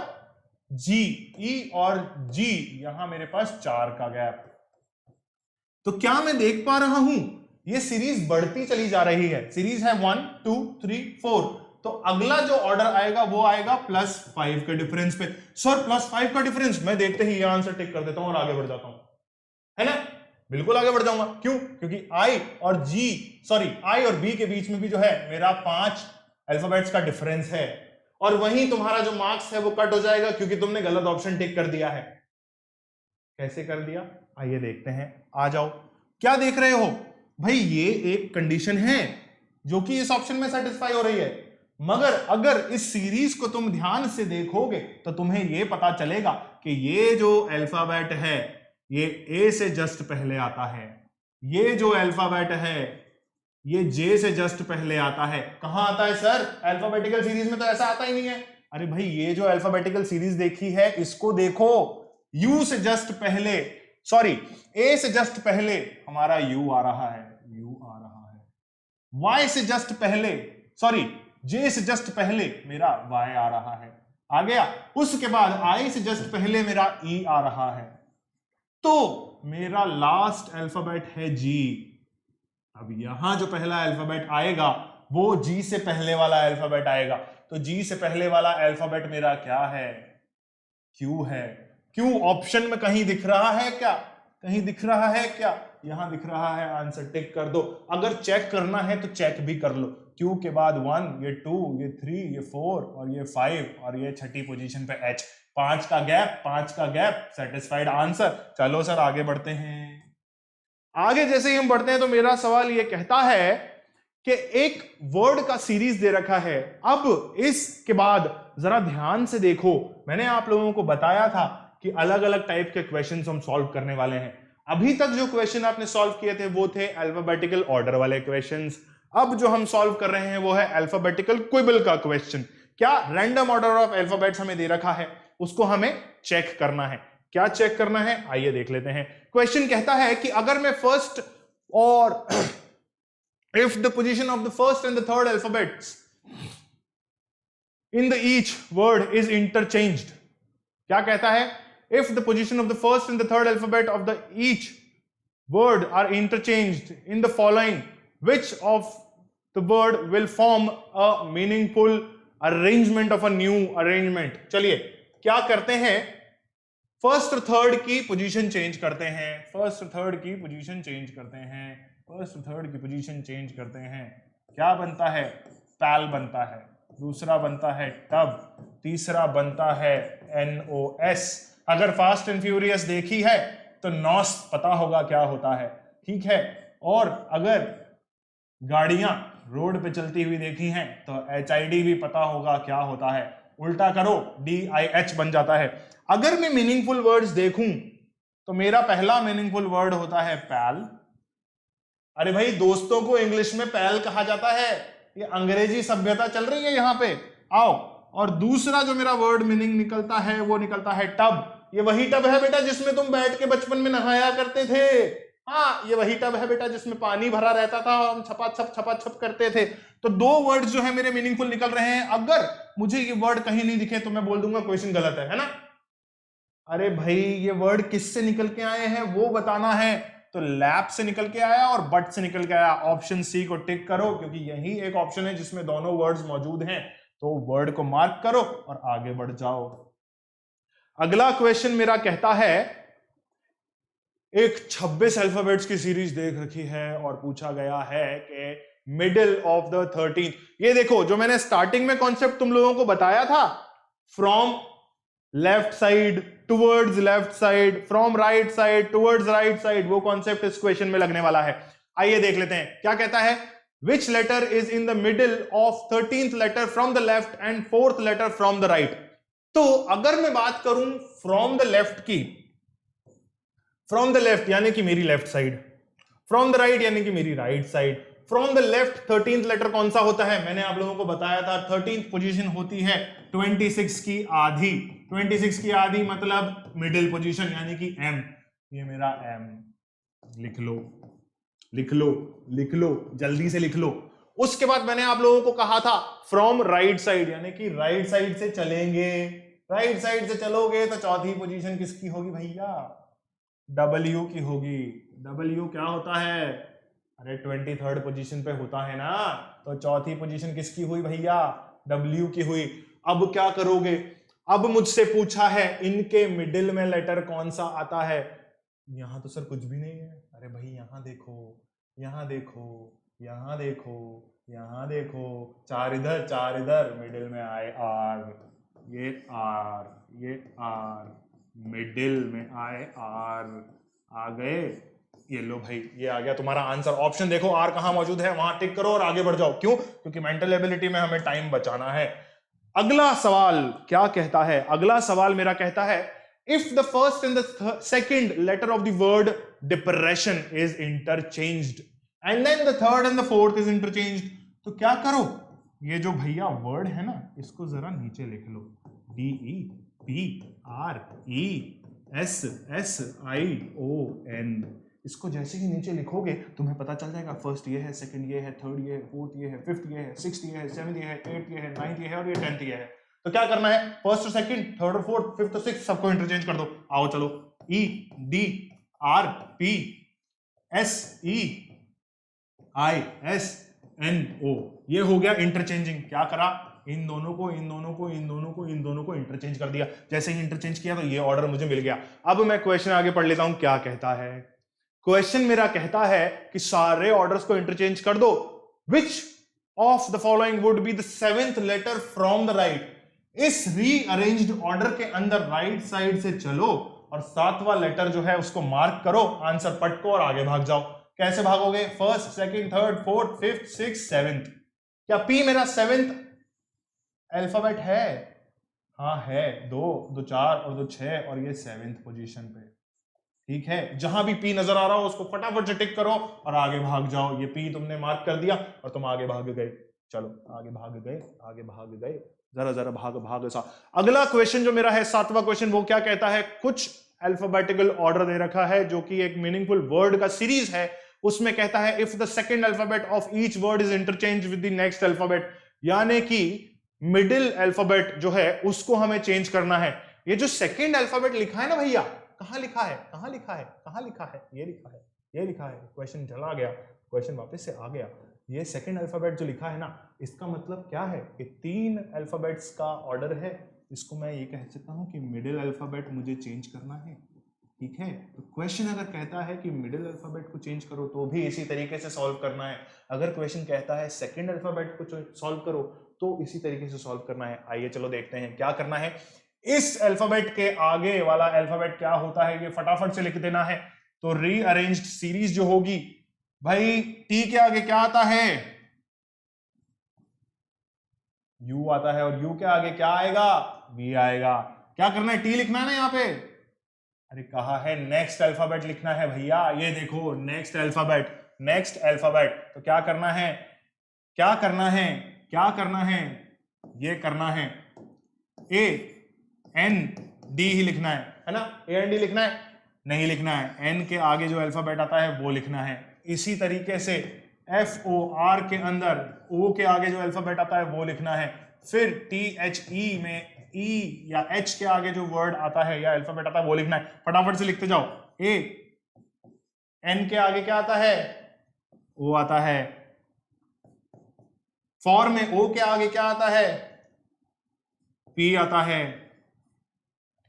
जी, ई और जी, यहां मेरे पास 4 का गैप। तो क्या मैं देख पा रहा हूं ये सीरीज बढ़ती चली जा रही है। सीरीज है 1 2 3 4, तो अगला जो ऑर्डर आएगा वो आएगा +5 के डिफरेंस पे। सर +5 का डिफरेंस, मैं देखते ही ये आंसर टिक कर देता हूं और आगे बढ़ जाता हूं, है ना? बिल्कुल आगे बढ़ जाऊंगा। क्यों? क्योंकि आई और बी के बीच में भी जो है मेरा 5 अल्फाबेट्स का डिफरेंस है, और वहीं तुम्हारा जो मार्क्स है वो कट हो जाएगा क्योंकि तुमने गलत ऑप्शन टिक कर दिया है। कैसे कर दिया आइए देखते हैं। आ जाओ। क्या देख रहे हो भाई? ये एक कंडीशन है जो कि इस ऑप्शन में सेटिस्फाई हो रही है, मगर अगर इस सीरीज को तुम ध्यान से देखोगे तो तुम्हें ये पता चलेगा कि ये जो अल्फाबेट है ये ए से जस्ट पहले आता है, ये जो अल्फाबेट है ये जे से जस्ट पहले आता है। कहां आता है सर? अल्फाबेटिकल सीरीज में तो ऐसा आता ही नहीं है। अरे भाई ये जो अल्फाबेटिकल सीरीज देखी है इसको देखो, यू से जस्ट पहले, ए से जस्ट पहले हमारा यू आ रहा है, वाई से जस्ट पहले, जे से जस्ट पहले मेरा वाई आ रहा है, आ गया। उसके बाद आई से जस्ट पहले मेरा ई आ रहा है, तो मेरा लास्ट अल्फाबेट है जी। अब यहां जो पहला अल्फाबेट आएगा वो जी से पहले वाला अल्फाबेट आएगा, तो जी से पहले वाला अल्फाबेट मेरा क्या है? क्यू है। क्यू ऑप्शन में कहीं दिख रहा है क्या? कहीं दिख रहा है क्या? यहां दिख रहा है, आंसर टिक कर दो। अगर चेक करना है तो चेक भी कर लो। क्यू के बाद 1, ये 2, ये 3, ये 4 और ये 5 और ये छठी पोजीशन पे एच। 5 का गैप, सेटिस्फाइड आंसर। चलो सर आगे बढ़ते हैं। आगे जैसे ही हम बढ़ते हैं तो मेरा सवाल ये कहता है कि एक वर्ड का सीरीज दे रखा है। अब इसके बाद जरा ध्यान से देखो, मैंने आप लोगों को बताया था कि अलग अलग टाइप के क्वेश्चंस हम सॉल्व करने वाले हैं। अभी तक जो क्वेश्चन आपने सॉल्व किए थे वो थे अल्फाबेटिकल ऑर्डर वाले क्वेश्चंस। अब जो हम सॉल्व कर रहे हैं वो है अल्फाबेटिकल क्विबल का क्वेश्चन। क्या रैंडम ऑर्डर ऑफ अल्फाबेट्स हमें दे रखा है, उसको हमें चेक करना है। क्या चेक करना है आइए देख लेते हैं। क्वेश्चन कहता है कि अगर मैं फर्स्ट और if the position of the first and the third alphabets in the each word is interchanged, क्या कहता है? If the position of the first and the third alphabet of the each word are interchanged in the following, which of the word will form a meaningful arrangement of a new arrangement? चलिए क्या करते हैं, first और third की position change करते हैं, first और third की पोजीशन चेंज करते हैं, फर्स्ट और थर्ड की पोजीशन चेंज करते हैं। क्या बनता है? पैल बनता है, दूसरा बनता है टब, तीसरा बनता है NOS। अगर फास्ट एंड फ्यूरियस देखी है तो नॉस पता होगा क्या होता है, ठीक है। और अगर गाड़ियां रोड पे चलती हुई देखी हैं तो HID भी पता होगा क्या होता है। उल्टा करो DIH बन जाता है। अगर मैं मीनिंगफुल वर्ड्स देखूं तो मेरा पहला मीनिंगफुल वर्ड होता है पैल। अरे भाई दोस्तों को इंग्लिश में पैल कहा जाता है, ये अंग्रेजी सभ्यता चल रही है यहां पे, आओ। और दूसरा जो मेरा वर्ड मीनिंग निकलता है वो निकलता है टब। ये वही टब है बेटा जिसमें तुम बैठ के बचपन में नहाया करते थे। हाँ ये वही टब है बेटा जिसमें पानी भरा रहता था और हम छपा छप करते थे। तो 2 वर्ड्स जो है मेरे मीनिंगफुल निकल रहे हैं। अगर मुझे ये वर्ड कहीं नहीं दिखे तो मैं बोल दूंगा क्वेश्चन गलत है ना। अरे भाई ये वर्ड किससे निकल के आए हैं वो बताना है, तो लैप से निकल के आया और बट से निकल के आया। ऑप्शन सी को टिक करो क्योंकि यही एक ऑप्शन है जिसमें दोनों वर्ड्स मौजूद हैं, तो वर्ड को मार्क करो और आगे बढ़ जाओ। अगला क्वेश्चन मेरा कहता है, एक 26 अल्फाबेट्स की सीरीज देख रखी है और पूछा गया है कि मिडिल ऑफ द 13। ये देखो जो मैंने स्टार्टिंग में कॉन्सेप्ट तुम लोगों को बताया था, from left side towards left side, from right side, towards right side, वो कॉन्सेप्ट इस क्वेश्चन में लगने वाला है। आइए देख लेते हैं क्या कहता है। Which letter is in the middle of 13th letter from the left end 4th letter from the right. तो अगर मैं बात करूं फ्रॉम द लेफ्ट की, फ्रॉम द लेफ्ट यानी कि मेरी left side, from the right यानी कि मेरी right side. From the left 13th letter कौन सा होता है, मैंने आप लोगों को बताया था 13th पोजीशन होती है 26 की आधी। 26 की आधी मतलब मिडिल पोजीशन यानी कि M। ये मेरा M, लिख लो लिख लो लिख लो, जल्दी से लिख लो। उसके बाद मैंने आप लोगों को कहा था फ्रॉम राइट साइड यानी कि राइट साइड से चलेंगे, राइट साइड से चलोगे तो चौथी पोजीशन किसकी होगी भैया, W की होगी। W क्या होता है, अरे 23rd पोजीशन पे होता है ना, तो चौथी पोजीशन किसकी हुई भैया, W की हुई। अब क्या करोगे, अब मुझसे पूछा है इनके मिडिल में लेटर कौन सा आता है। यहां तो सर कुछ भी नहीं है। अरे भाई यहां देखो, यहां देखो, यहां देखो, यहां देखो, चार इधर, मिडिल में आए R, ये R, ये R, मिडिल में आए R, आ गए। ये लो भाई, ये आ गया तुम्हारा आंसर। ऑप्शन देखो R कहां मौजूद है, वहां टिक करो और आगे बढ़ जाओ। क्यों, क्योंकि मेंटल एबिलिटी में हमें टाइम बचाना है। अगला सवाल क्या कहता है, अगला सवाल मेरा कहता है if the first and the second letter of the word depression is interchanged and then the third and the fourth is interchanged, तो क्या करो, ये जो भैया वर्ड है ना इसको जरा नीचे लिख लो, DEPRESSION। इसको जैसे ही नीचे लिखोगे तुम्हें पता चल जाएगा फर्स्ट ये है, सेकंड ये है, थर्ड ये है, फोर्थ ये है, फिफ्थ ये है, सिक्स्थ ये है, सेवंथ ये है, एट्थ ये है, नाइन्थ ये है और ये 10th ये है। तो क्या करना है, फर्स्ट और सेकंड, थर्ड और फोर्थ, फिफ्थ और सिक्स्थ सबको इंटरचेंज कर दो। आओ चलो, EDRPSEISNO, ये हो गया इंटरचेंजिंग। क्या करा, इन दोनों को इंटरचेंज कर दिया। जैसे ही इंटरचेंज किया तो ये ऑर्डर मुझे मिल गया। अब मैं क्वेश्चन आगे पढ़ लेता हूं क्या कहता है। क्वेश्चन मेरा कहता है कि सारे ऑर्डर्स को इंटरचेंज कर दो। Which of the following would be the 7th letter from the right. इस रीअरेंज्ड ऑर्डर के अंदर राइट साइड से चलो और 7वां लेटर जो है उसको मार्क करो, आंसर पटको और आगे भाग जाओ। कैसे भागोगे, first, second, third, fourth, fifth, sixth, seventh. क्या P मेरा 7th अल्फाबेट है, हाँ है, 2, 2 4 और 2 6 और ये 7th पोजीशन पे। ठीक है, जहां भी P नजर आ रहा हो उसको फटाफट से टिक करो और आगे भाग जाओ। ये P तुमने मार्क कर दिया और तुम आगे भाग गए। चलो आगे भाग गए, आगे भाग गए, जरा जरा भाग सा। अगला क्वेश्चन जो मेरा है 7वां क्वेश्चन, वो क्या कहता है, कुछ अल्फाबेटिकल ऑर्डर दे रखा है जो कि एक मीनिंगफुल वर्ड का सीरीज है। उसमें कहता है if the second alphabet of each word is interchange with the next alphabet, यानी कि मिडिल अल्फाबेट जो है उसको हमें चेंज करना है। ये जो सेकंड अल्फाबेट लिखा है ना भैया, कहां लिखा है, कहां लिखा है, कहां लिखा है, ये लिखा है, ये लिखा है। क्वेश्चन चला गया, क्वेश्चन वापस से आ गया। ये सेकंड अल्फाबेट जो लिखा है ना, इसका मतलब क्या है कि 3 अल्फाबेट्स का ऑर्डर है। इसको मैं ये कह सकता हूं कि मिडिल अल्फाबेट मुझे चेंज करना है। ठीक है, तो क्वेश्चन अगर कहता है कि मिडिल अल्फाबेट को चेंज करो तो भी इसी तरीके से सॉल्व करना है। अगर क्वेश्चन कहता है सेकंड अल्फाबेट को सॉल्व करो तो इसी तरीके से सॉल्व करना है। आइए चलो देखते हैं क्या करना है। इस अल्फाबेट के आगे वाला अल्फाबेट क्या होता है ये फटाफट से लिख देना है। तो रीअरेंज्ड सीरीज जो होगी भाई, टी के आगे क्या आता है, यू आता है, और यू के आगे क्या आएगा, वी आएगा। क्या करना है, टी लिखना है ना यहाँ पे। अरे कहा है नेक्स्ट अल्फाबेट लिखना है भैया, ये देखो नेक्स्ट अल्फाबेट, नेक्स्ट अल्फाबेट। तो क्या करना है, क्या करना है, क्या करना है, ये करना है, ए एन डी ही लिखना है ना, ए एन डी लिखना है, नहीं लिखना है, एन के आगे जो अल्फाबेट आता है वो लिखना है। इसी तरीके से एफ ओ आर के अंदर ओ के आगे जो अल्फाबेट आता है वो लिखना है। फिर टी एच ई में ई या एच के आगे जो वर्ड आता है या अल्फाबेट आता है वो लिखना है। फटाफट से लिखते जाओ। ए एन के आगे क्या आता है, ओ आता है। फॉर में ओ के आगे क्या आता है, पी आता है।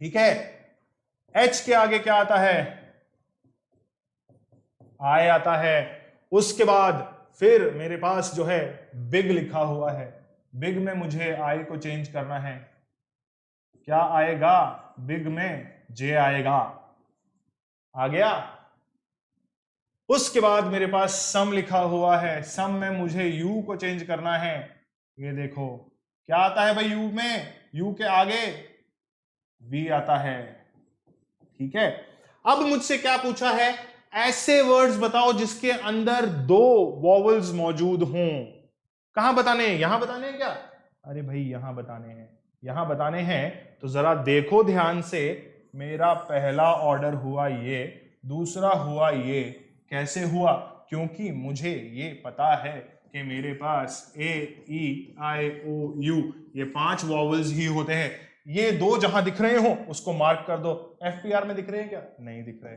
ठीक है, एच के आगे क्या आता है, आई आता है। उसके बाद फिर मेरे पास जो है बिग लिखा हुआ है, बिग में मुझे आई को चेंज करना है। क्या आएगा बिग में, जे आएगा। आ गया। उसके बाद मेरे पास सम लिखा हुआ है, सम में मुझे यू को चेंज करना है। ये देखो क्या आता है भाई यू में, यू के आगे वी आता है। ठीक है, अब मुझसे क्या पूछा है, ऐसे वर्ड्स बताओ जिसके अंदर दो वॉवल्स मौजूद हों। कहां बताने हैं, यहां बताने हैं क्या? अरे भाई यहां बताने हैं, यहां बताने हैं। तो जरा देखो ध्यान से, मेरा पहला ऑर्डर हुआ ये, दूसरा हुआ ये। कैसे हुआ? क्योंकि मुझे ये पता है कि मेरे पास ए ई आई ओ यू ये 5 वॉवल्स ही होते हैं। ये दो जहां दिख रहे हो उसको मार्क कर दो। एफपीआर में दिख रहे हैं क्या? नहीं दिख रहे।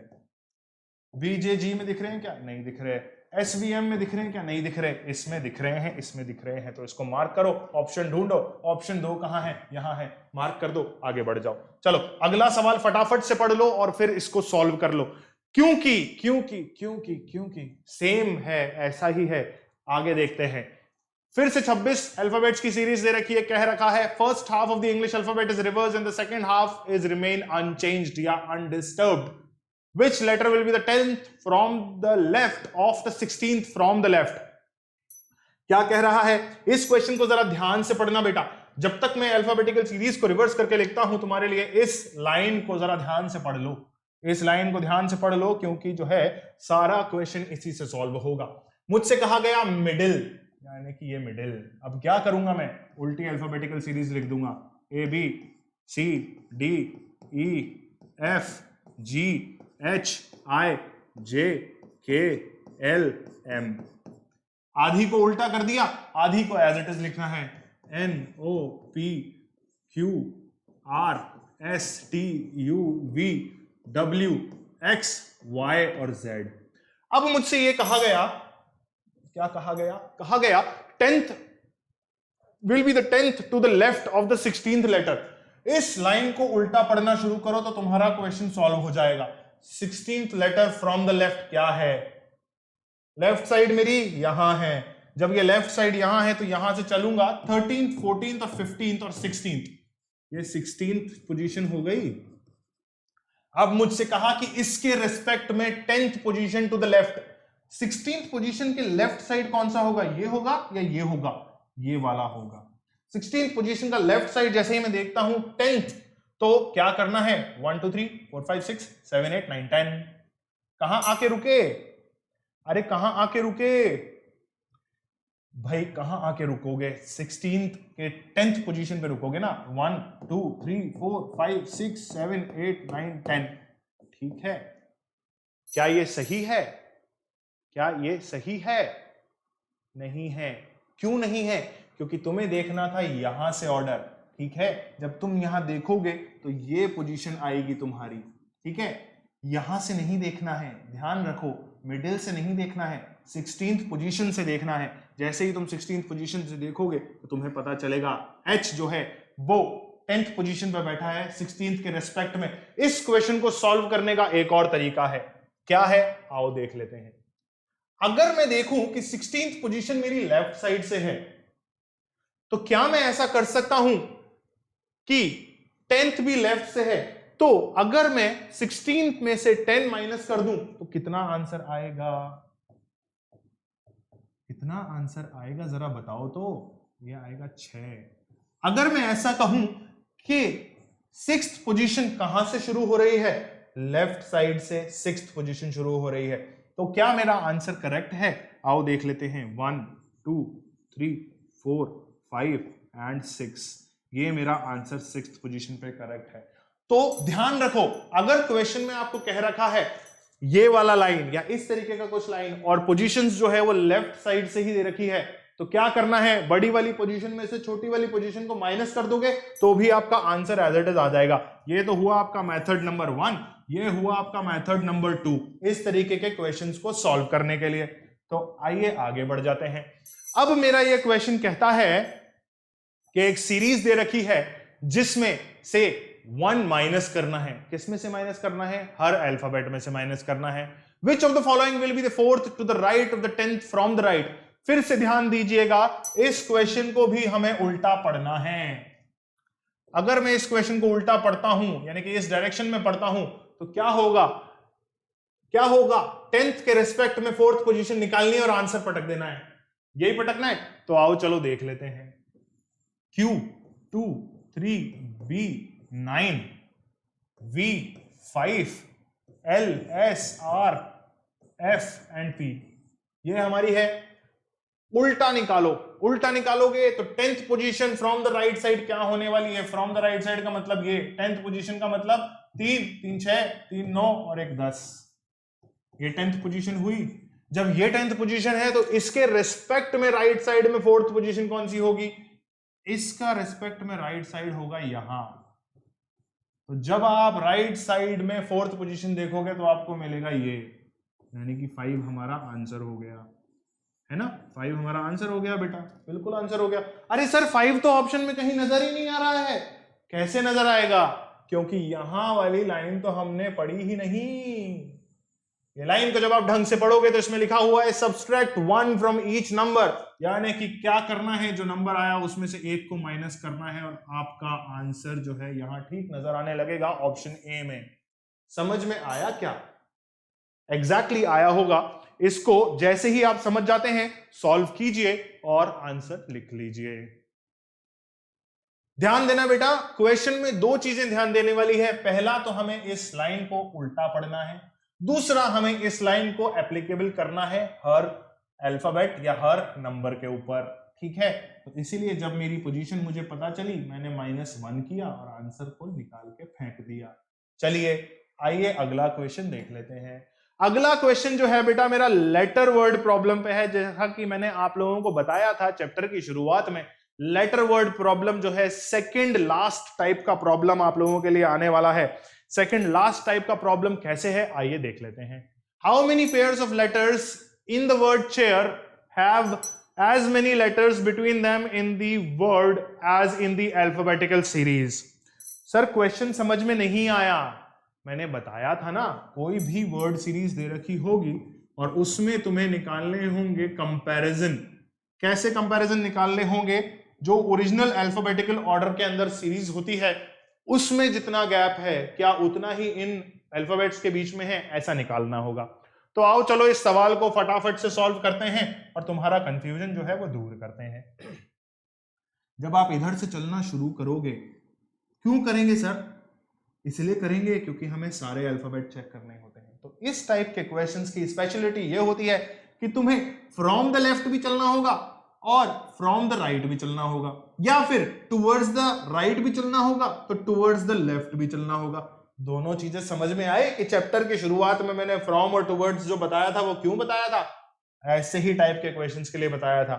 वीजेजी में दिख रहे हैं क्या? नहीं दिख रहे। एसवीएम में दिख रहे हैं क्या? नहीं दिख रहे। इसमें दिख रहे हैं, इसमें दिख रहे हैं, तो इसको मार्क करो। ऑप्शन ढूंढो, ऑप्शन 2 कहां है? यहां है, मार्क कर दो, आगे बढ़ जाओ। चलो अगला सवाल फटाफट से पढ़ लो और फिर इसको सॉल्व कर लो। क्योंकि क्योंकि क्योंकि क्योंकि सेम है, ऐसा ही है। आगे देखते हैं। फिर से 26 अल्फाबेट्स की सीरीज दे रखी है, कह रखा है first half of the English alphabet is reverse and the second half is remain unchanged या undisturbed. Which letter will be the 10th from the left of the 16th from the left? क्या कह रहा है? इस question को जरा ध्यान से पढ़ना बेटा। जब तक मैं अल्फाबेटिकल सीरीज को रिवर्स करके लिखता हूं तुम्हारे लिए, इस लाइन को जरा ध्यान से पढ़ लो, इस लाइन को ध्यान से पढ़ लो, क्योंकि जो है सारा क्वेश्चन इसी से सॉल्व होगा। मुझसे कहा गया मिडिल, यानी कि ये मिडिल। अब क्या करूंगा मैं? उल्टी अल्फाबेटिकल सीरीज लिख दूंगा, A B C D E F G H I J K L M. आधी को उल्टा कर दिया, आधी को एज इट इज लिखना है, N O P Q R S T U V W X Y और जेड। अब मुझसे ये कहा गया, क्या कहा गया? कहा गया 10th will be the 10th to the left of the 16th letter। इस लाइन को उल्टा पढ़ना शुरू करो तो तुम्हारा क्वेश्चन सॉल्व हो जाएगा। 16th letter from the left क्या है? लेफ्ट साइड मेरी यहां है। जब ये लेफ्ट साइड यहां है तो यहां से चलूंगा 13th 14th और 15th और 16th, ये 16th पोजीशन हो गई। अब मुझसे कहा कि इसके रिस्पेक्ट में 10th position to the left, 16th position के लेफ्ट साइड कौन सा होगा? ये होगा या ये होगा? ये वाला होगा। 16th पोजीशन का लेफ्ट साइड जैसे ही मैं देखता हूं 10th, तो क्या करना है? 1 2 3 4 5 6 7 8 9 10। कहां आके रुके? अरे कहां आके रुके भाई? कहां आके रुकोगे? 16th के 10th पोजीशन पे रुकोगे ना। 1 2 3 4 5 6 7 8 9 10। ठीक है, क्या ये सही है? क्या ये सही है? नहीं है। क्यों नहीं है? क्योंकि तुम्हें देखना था यहां से ऑर्डर। ठीक है, जब तुम यहां देखोगे तो ये पोजीशन आएगी तुम्हारी। ठीक है, यहां से नहीं देखना है, ध्यान रखो, मिडिल से नहीं देखना है, 16th पोजीशन से देखना है। जैसे ही तुम 16th पोजीशन से देखोगे तो तुम्हें पता चलेगा H जो है वो 10th पोजीशन पर बैठा है 16th के रेस्पेक्ट में। इस क्वेश्चन को सॉल्व करने का एक और तरीका है। क्या है? आओ देख लेते हैं। अगर मैं देखूं कि 16th पोजीशन मेरी लेफ्ट साइड से है, तो क्या मैं ऐसा कर सकता हूं कि 10th भी लेफ्ट से है? तो अगर मैं 16th में से 10 माइनस कर दूं तो कितना आंसर आएगा? कितना आंसर आएगा जरा बताओ तो। ये आएगा 6। अगर मैं ऐसा कहूं कि 6th पोजीशन कहां से शुरू हो रही है? लेफ्ट साइड से 6th पोजीशन शुरू हो रही है, तो क्या मेरा आंसर करेक्ट है? आओ देख लेते हैं। 1 2 3 4 5 एंड 6, ये मेरा आंसर 6th पोजीशन पे करेक्ट है। तो ध्यान रखो, अगर क्वेश्चन में आपको कह रखा है ये वाला लाइन या इस तरीके का कुछ लाइन और पोजीशंस जो है वो लेफ्ट साइड से ही दे रखी है, तो क्या करना है? बड़ी वाली पोजीशन में से छोटी वाली पोजीशन को माइनस कर दोगे तो भी आपका आंसर एज इट इज आ जाएगा। ये तो हुआ आपका मेथड नंबर 1, ये हुआ आपका मेथड नंबर 2, इस तरीके के क्वेश्चंस को सॉल्व करने के लिए। तो आइए आगे बढ़ जाते हैं। अब मेरा ये क्वेश्चन कहता है कि एक सीरीज दे रखी है जिसमें से 1 माइनस करना है। किसमें से माइनस करना है? हर अल्फाबेट में से माइनस करना है। Which of the following will be the 4th to the right of the 10th from the right. फिर से ध्यान दीजिएगा, इस क्वेश्चन को भी हमें उल्टा पढ़ना है। अगर मैं इस क्वेश्चन को उल्टा पढ़ता हूं, यानी कि इस डायरेक्शन में पढ़ता हूं, तो क्या होगा, क्या होगा, 10th के रिस्पेक्ट में 4th पोजीशन निकालनी है और आंसर पटक देना है, यही पटकना है। तो आओ चलो देख लेते हैं। Q 2 3 B 9 V 5 L S R F and P, ये हमारी है। उल्टा निकालो, उल्टा निकालोगे तो 10th position from the right side क्या होने वाली है, फ्रॉम द राइट साइड का मतलब ये 10th पोजीशन का मतलब 3 3 6 3 9 और 1 10, ये 10th पोजीशन हुई। जब ये 10th पोजीशन है तो इसके रिस्पेक्ट में राइट साइड में 4th पोजीशन कौन सी होगी, इसका रिस्पेक्ट में राइट साइड होगा यहां। तो जब आप राइट साइड में 4th पोजीशन देखोगे तो आपको मिलेगा ये, यानी कि 5 हमारा आंसर हो गया, है ना, 5 हमारा आंसर हो गया बेटा, बिल्कुल आंसर हो गया। अरे सर 5 तो ऑप्शन में कहीं नजर ही नहीं आ रहा है, कैसे नजर आएगा, क्योंकि यहां वाली लाइन तो हमने पढ़ी ही नहीं। ये लाइन को जब आप ढंग से पढ़ोगे तो इसमें लिखा हुआ है सब्सट्रैक्ट 1 फ्रॉम ईच नंबर, यानी कि क्या करना है, जो नंबर आया उसमें से एक को माइनस करना है और आपका आंसर जो है यहां ठीक नजर आने लगेगा ऑप्शन ए में। समझ में आया क्या, एग्जैक्टली आया होगा। इसको जैसे ही आप समझ जाते हैं सॉल्व कीजिए और आंसर लिख लीजिए। ध्यान देना बेटा, क्वेश्चन में दो चीजें ध्यान देने वाली है, पहला तो हमें इस लाइन को उल्टा पढ़ना है, दूसरा हमें इस लाइन को एप्लीकेबल करना है हर अल्फाबेट या हर नंबर के ऊपर, ठीक है। तो इसीलिए जब मेरी पोजीशन मुझे पता चली मैंने -1 किया और आंसर को निकाल के फेंक दिया। चलिए आइए अगला क्वेश्चन देख लेते हैं। अगला क्वेश्चन जो है बेटा मेरा लेटर वर्ड प्रॉब्लम पे है। जैसा कि मैंने आप लोगों को बताया था चैप्टर की शुरुआत में, लेटर वर्ड प्रॉब्लम जो है सेकंड लास्ट टाइप का प्रॉब्लम आप लोगों के लिए आने वाला है। सेकंड लास्ट टाइप का प्रॉब्लम कैसे है आइए देख लेते हैं। How many pairs of letters in the word chair have as many letters between them in the word as in the alphabetical series? Sir question समझ में नहीं आया। मैंने बताया था ना, कोई भी वर्ड सीरीज दे रखी होगी और उसमें तुम्हें निकालने होंगे कंपैरिजन। कैसे कंपैरिजन निकालने होंगे, जो ओरिजिनल अल्फाबेटिकल ऑर्डर के अंदर सीरीज होती है उसमें जितना गैप है क्या उतना ही इन अल्फाबेट्स के बीच में है, ऐसा निकालना होगा। तो आओ चलो इस सवाल को फटाफट से सॉल्व करते हैं और तुम्हारा कंफ्यूजन जो है वो दूर करते हैं। जब आप इधर से चलना शुरू करोगे, क्यों करेंगे सर, इसलिए करेंगे क्योंकि हमें सारे अल्फाबेट चेक करने होते हैं। तो इस टाइप के क्वेश्चंस की स्पेशलिटी ये होती है कि तुम्हें फ्रॉम द लेफ्ट भी चलना होगा और फ्रॉम द राइट भी चलना होगा, या फिर टुवर्ड्स द राइट भी चलना होगा तो टुवर्ड्स द लेफ्ट भी चलना होगा। दोनों चीजें समझ में आए कि चैप्टर की शुरुआत में मैंने फ्रॉम और टुवर्ड्स जो बताया था वो क्यों बताया था, ऐसे ही टाइप के क्वेश्चंस के लिए बताया था।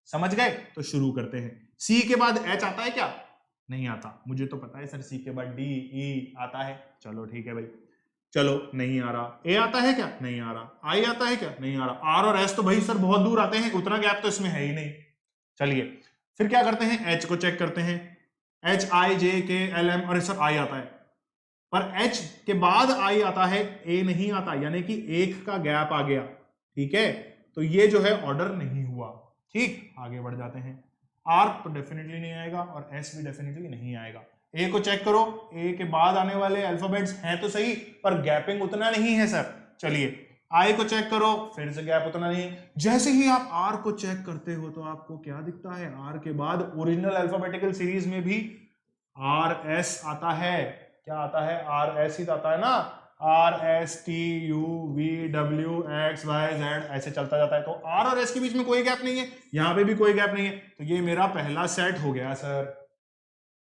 समझ गए? तो शुरू करते हैं। सी के बाद एच आता है क्या? नहीं आता। मुझे तो पता है सर सी के बाद डी ई आता है। चलो ठीक है भाई, चलो नहीं आ रहा। ए आता है क्या? नहीं आ रहा। आई आता है क्या? नहीं आ रहा। आर और एस तो भाई सर बहुत दूर आते हैं, उतना गैप तो इसमें है ही नहीं। चलिए फिर क्या करते हैं, एच को चेक करते हैं। H I J K L M, और सर आई आता है, पर एच के बाद आई आता है, ए नहीं आता, यानी कि एक का गैप आ गया। ठीक है, तो ये जो है ऑर्डर नहीं हुआ। ठीक, आगे बढ़ जाते हैं। आर तो डेफिनेटली नहीं आएगा और एस भी डेफिनेटली नहीं आएगा। ए को चेक करो, ए के बाद आने वाले अल्फाबेट्स हैं तो सही पर गैपिंग उतना नहीं है सर। चलिए आई को चेक करो, फिर से गैप उतना नहीं है। जैसे ही आप आर को चेक करते हो तो आपको क्या दिखता है, आर के बाद ओरिजिनल अल्फाबेटिकल सीरीज में भी आर एस आता है। क्या आता है? आर एस ही आता है ना, R S T U V W X Y Z, ऐसे चलता जाता है। तो आर और एस के बीच में कोई गैप नहीं है, यहां पे भी कोई गैप नहीं है, तो ये मेरा पहला सेट हो गया सर।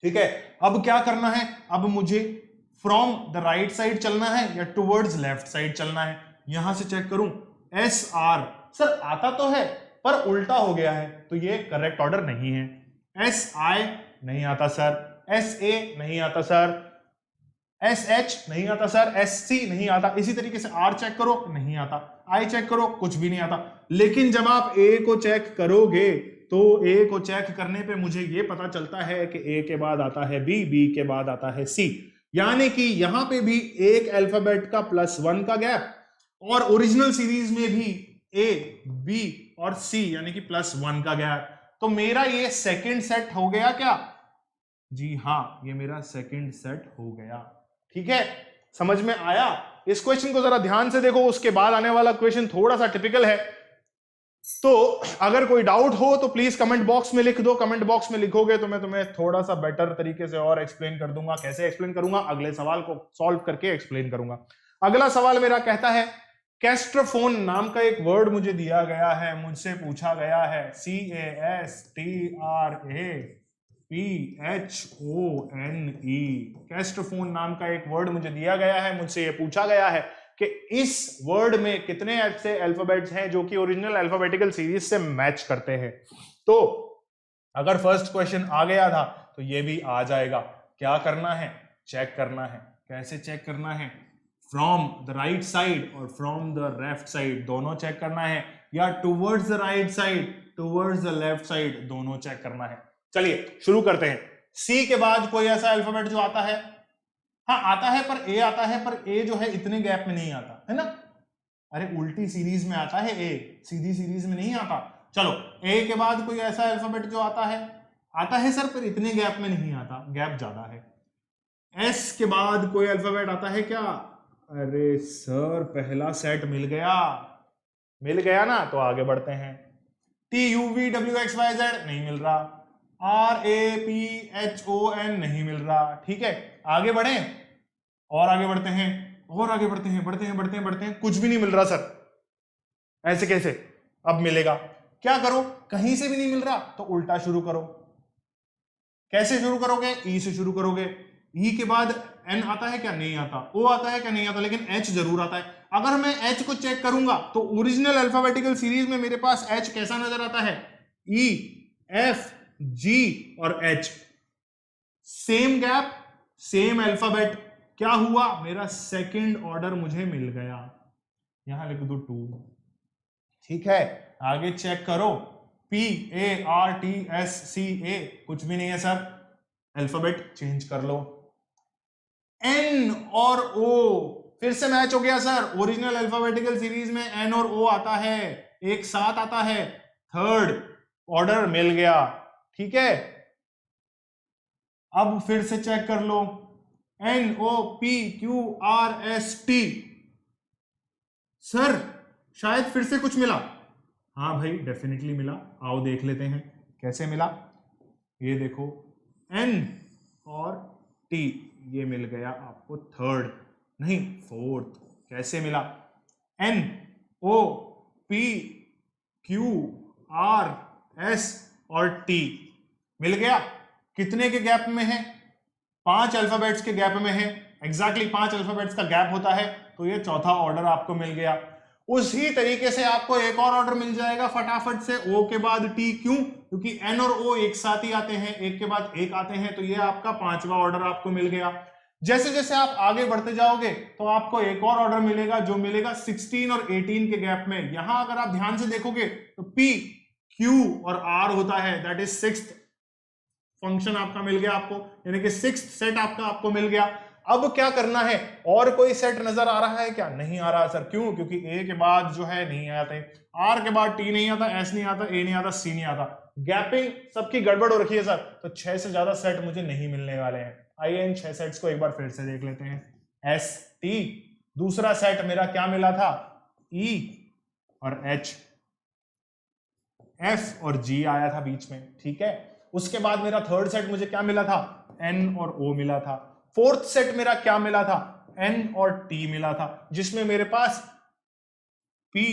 ठीक है, अब क्या करना है, अब मुझे फ्रॉम द राइट साइड चलना है या टुवर्ड्स लेफ्ट साइड चलना है। यहां से चेक करूं, एस आर सर आता तो है पर उल्टा हो गया है, तो ये करेक्ट ऑर्डर नहीं है। एस आई नहीं आता सर, एस ए नहीं आता सर, एस एच नहीं आता सर, एस सी नहीं आता। इसी तरीके से आर चेक करो, नहीं आता। आई चेक करो, कुछ भी नहीं आता। लेकिन जब आप ए को चेक करोगे तो ए को चेक करने पे मुझे ये पता चलता है कि ए के बाद आता है बी, बी के बाद आता है सी, यानी कि यहां पे भी एक अल्फाबेट का +1 का गैप, और ओरिजिनल सीरीज में भी ए बी और सी यानी कि +1 का गैप। तो मेरा ये सेकंड सेट हो गया क्या? जी हाँ, ये मेरा सेकंड सेट हो गया। ठीक है, समझ में आया? इस क्वेश्चन को जरा ध्यान से देखो, उसके बाद आने वाला क्वेश्चन थोड़ा सा टिपिकल है। तो अगर कोई डाउट हो तो प्लीज कमेंट बॉक्स में लिख दो। कमेंट बॉक्स में लिखोगे तो मैं तुम्हें थोड़ा सा बेटर तरीके से और एक्सप्लेन कर दूंगा। कैसे एक्सप्लेन करूंगा? अगले सवाल को सॉल्व करके एक्सप्लेन करूंगा। अगला सवाल मेरा कहता है, कैस्ट्रोफोन नाम का एक वर्ड मुझे दिया गया है, मुझसे पूछा गया है, CASTRAPHONE। कैस्ट्रोफोन नाम का एक वर्ड मुझे दिया गया है, मुझसे ये पूछा गया है कि इस वर्ड में कितने ऐसे अल्फाबेट्स हैं जो कि ओरिजिनल अल्फाबेटिकल सीरीज से मैच करते हैं। तो अगर फर्स्ट क्वेश्चन आ गया था तो ये भी आ जाएगा। क्या करना है? चेक करना है। कैसे चेक करना है? फ्रॉम द राइट साइड और फ्रॉम द लेफ्ट साइड दोनों चेक करना है, या towards the right side towards the left side दोनों चेक करना है। चलिए शुरू करते हैं। सी के बाद कोई ऐसा अल्फाबेट जो आता है? हाँ आता है, पर ए आता है, पर ए जो है इतने गैप में नहीं आता है ना। अरे उल्टी सीरीज में आता है ए, सीधी सीरीज में नहीं आता। चलो, ए के बाद कोई ऐसा अल्फाबेट जो आता है सर, पर इतने गैप में नहीं आता, गैप ज्यादा है। एस के बाद कोई अल्फाबेट आता है क्या? अरे सर पहला सेट मिल गया ना, तो आगे बढ़ते हैं। TUVWXYZ नहीं मिल रहा, RAPHON नहीं मिल रहा। ठीक है, आगे बढ़े और आगे बढ़ते हैं और आगे बढ़ते हैं, बढ़ते हैं, कुछ भी नहीं मिल रहा सर। ऐसे कैसे? अब मिलेगा, क्या करो? कहीं से भी नहीं मिल रहा तो उल्टा शुरू करो। कैसे शुरू करोगे? ई से शुरू करोगे। ई के बाद एन आता है क्या? नहीं आता। ओ आता है क्या? नहीं आता, लेकिन एच जरूर आता है। अगर मैं एच को चेक करूंगा तो ओरिजिनल अल्फाबेटिकल सीरीज में मेरे पास एच कैसा नजर आता है? ई, एफ, जी और H, same gap, same alphabet. क्या हुआ? मेरा सेकंड ऑर्डर मुझे मिल गया। यहां लिख दो 2। ठीक है, आगे चेक करो। PARTSCA कुछ भी नहीं है सर, अल्फाबेट चेंज कर लो। N और O फिर से मैच हो गया सर। ओरिजिनल अल्फाबेटिकल सीरीज में N और O आता है, एक साथ आता है, थर्ड ऑर्डर मिल गया। ठीक है, अब फिर से चेक कर लो। NOPQRST, सर शायद फिर से कुछ मिला। हाँ भाई डेफिनेटली मिला, आओ देख लेते हैं कैसे मिला। ये देखो, N और T, ये मिल गया आपको थर्ड, नहीं फोर्थ। कैसे मिला? NOPQRS और T मिल गया। कितने के गैप में है? 5 अल्फाबेट्स के गैप में है। एग्जैक्टली 5 अल्फाबेट्स का गैप होता है, तो ये चौथा ऑर्डर आपको मिल गया। उसी तरीके से आपको एक और ऑर्डर मिल जाएगा फटाफट से, O के बाद T। क्यों? क्योंकि N और O एक साथ ही आते हैं, एक के बाद एक आते हैं, तो ये आपका 5वां ऑर्डर आपको मिल गया। जैसे जैसे आप आगे बढ़ते जाओगे तो आपको एक और ऑर्डर मिलेगा, जो मिलेगा 16 और 18 के गैप में। यहां अगर आप ध्यान से देखोगे तो P, Q और R होता है, दैट इज 6th फंक्शन आपका मिल गया आपको, यानी कि 6th सेट आपको मिल गया। अब क्या करना है? और कोई सेट नजर आ रहा है क्या? नहीं आ रहा सर। क्यों? क्योंकि ए के बाद जो है नहीं आते, आर के बाद टी नहीं आता, एस नहीं आता, ए नहीं आता, सी नहीं आता। गैपिंग सबकी गड़बड़ हो रखी है सर, तो 6 से ज्यादा सेट मुझे नहीं मिलने वाले हैं। आइए इन 6 सेट्स को एक बार फिर से देख लेते हैं। एस, टी, दूसरा सेट मेरा क्या मिला था? ई और एच, एफ और जी आया था बीच में। ठीक है, उसके बाद मेरा थर्ड सेट मुझे क्या मिला था? एन और ओ मिला था। फोर्थ सेट मेरा क्या मिला था? एन और टी मिला था, जिसमें मेरे पास पी,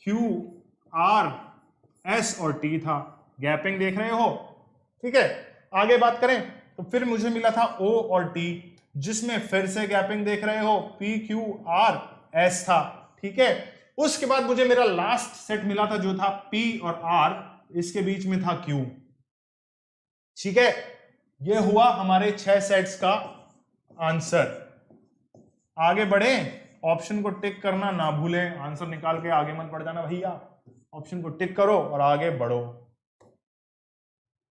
क्यू, आर, एस और टी था। गैपिंग देख रहे हो? ठीक है, आगे बात करें तो फिर मुझे मिला था ओ और टी, जिसमें फिर से गैपिंग देख रहे हो, पी, क्यू, आर, एस था। ठीक है, उसके बाद मुझे मेरा लास्ट सेट मिला था जो था पी और आर, इसके बीच में था क्यू। ठीक है, ये हुआ हमारे 6 सेट्स का आंसर। आगे बढ़े, ऑप्शन को टिक करना ना भूलें, आंसर निकाल के आगे मत बढ़ जाना भैया। ऑप्शन को टिक करो और आगे बढ़ो।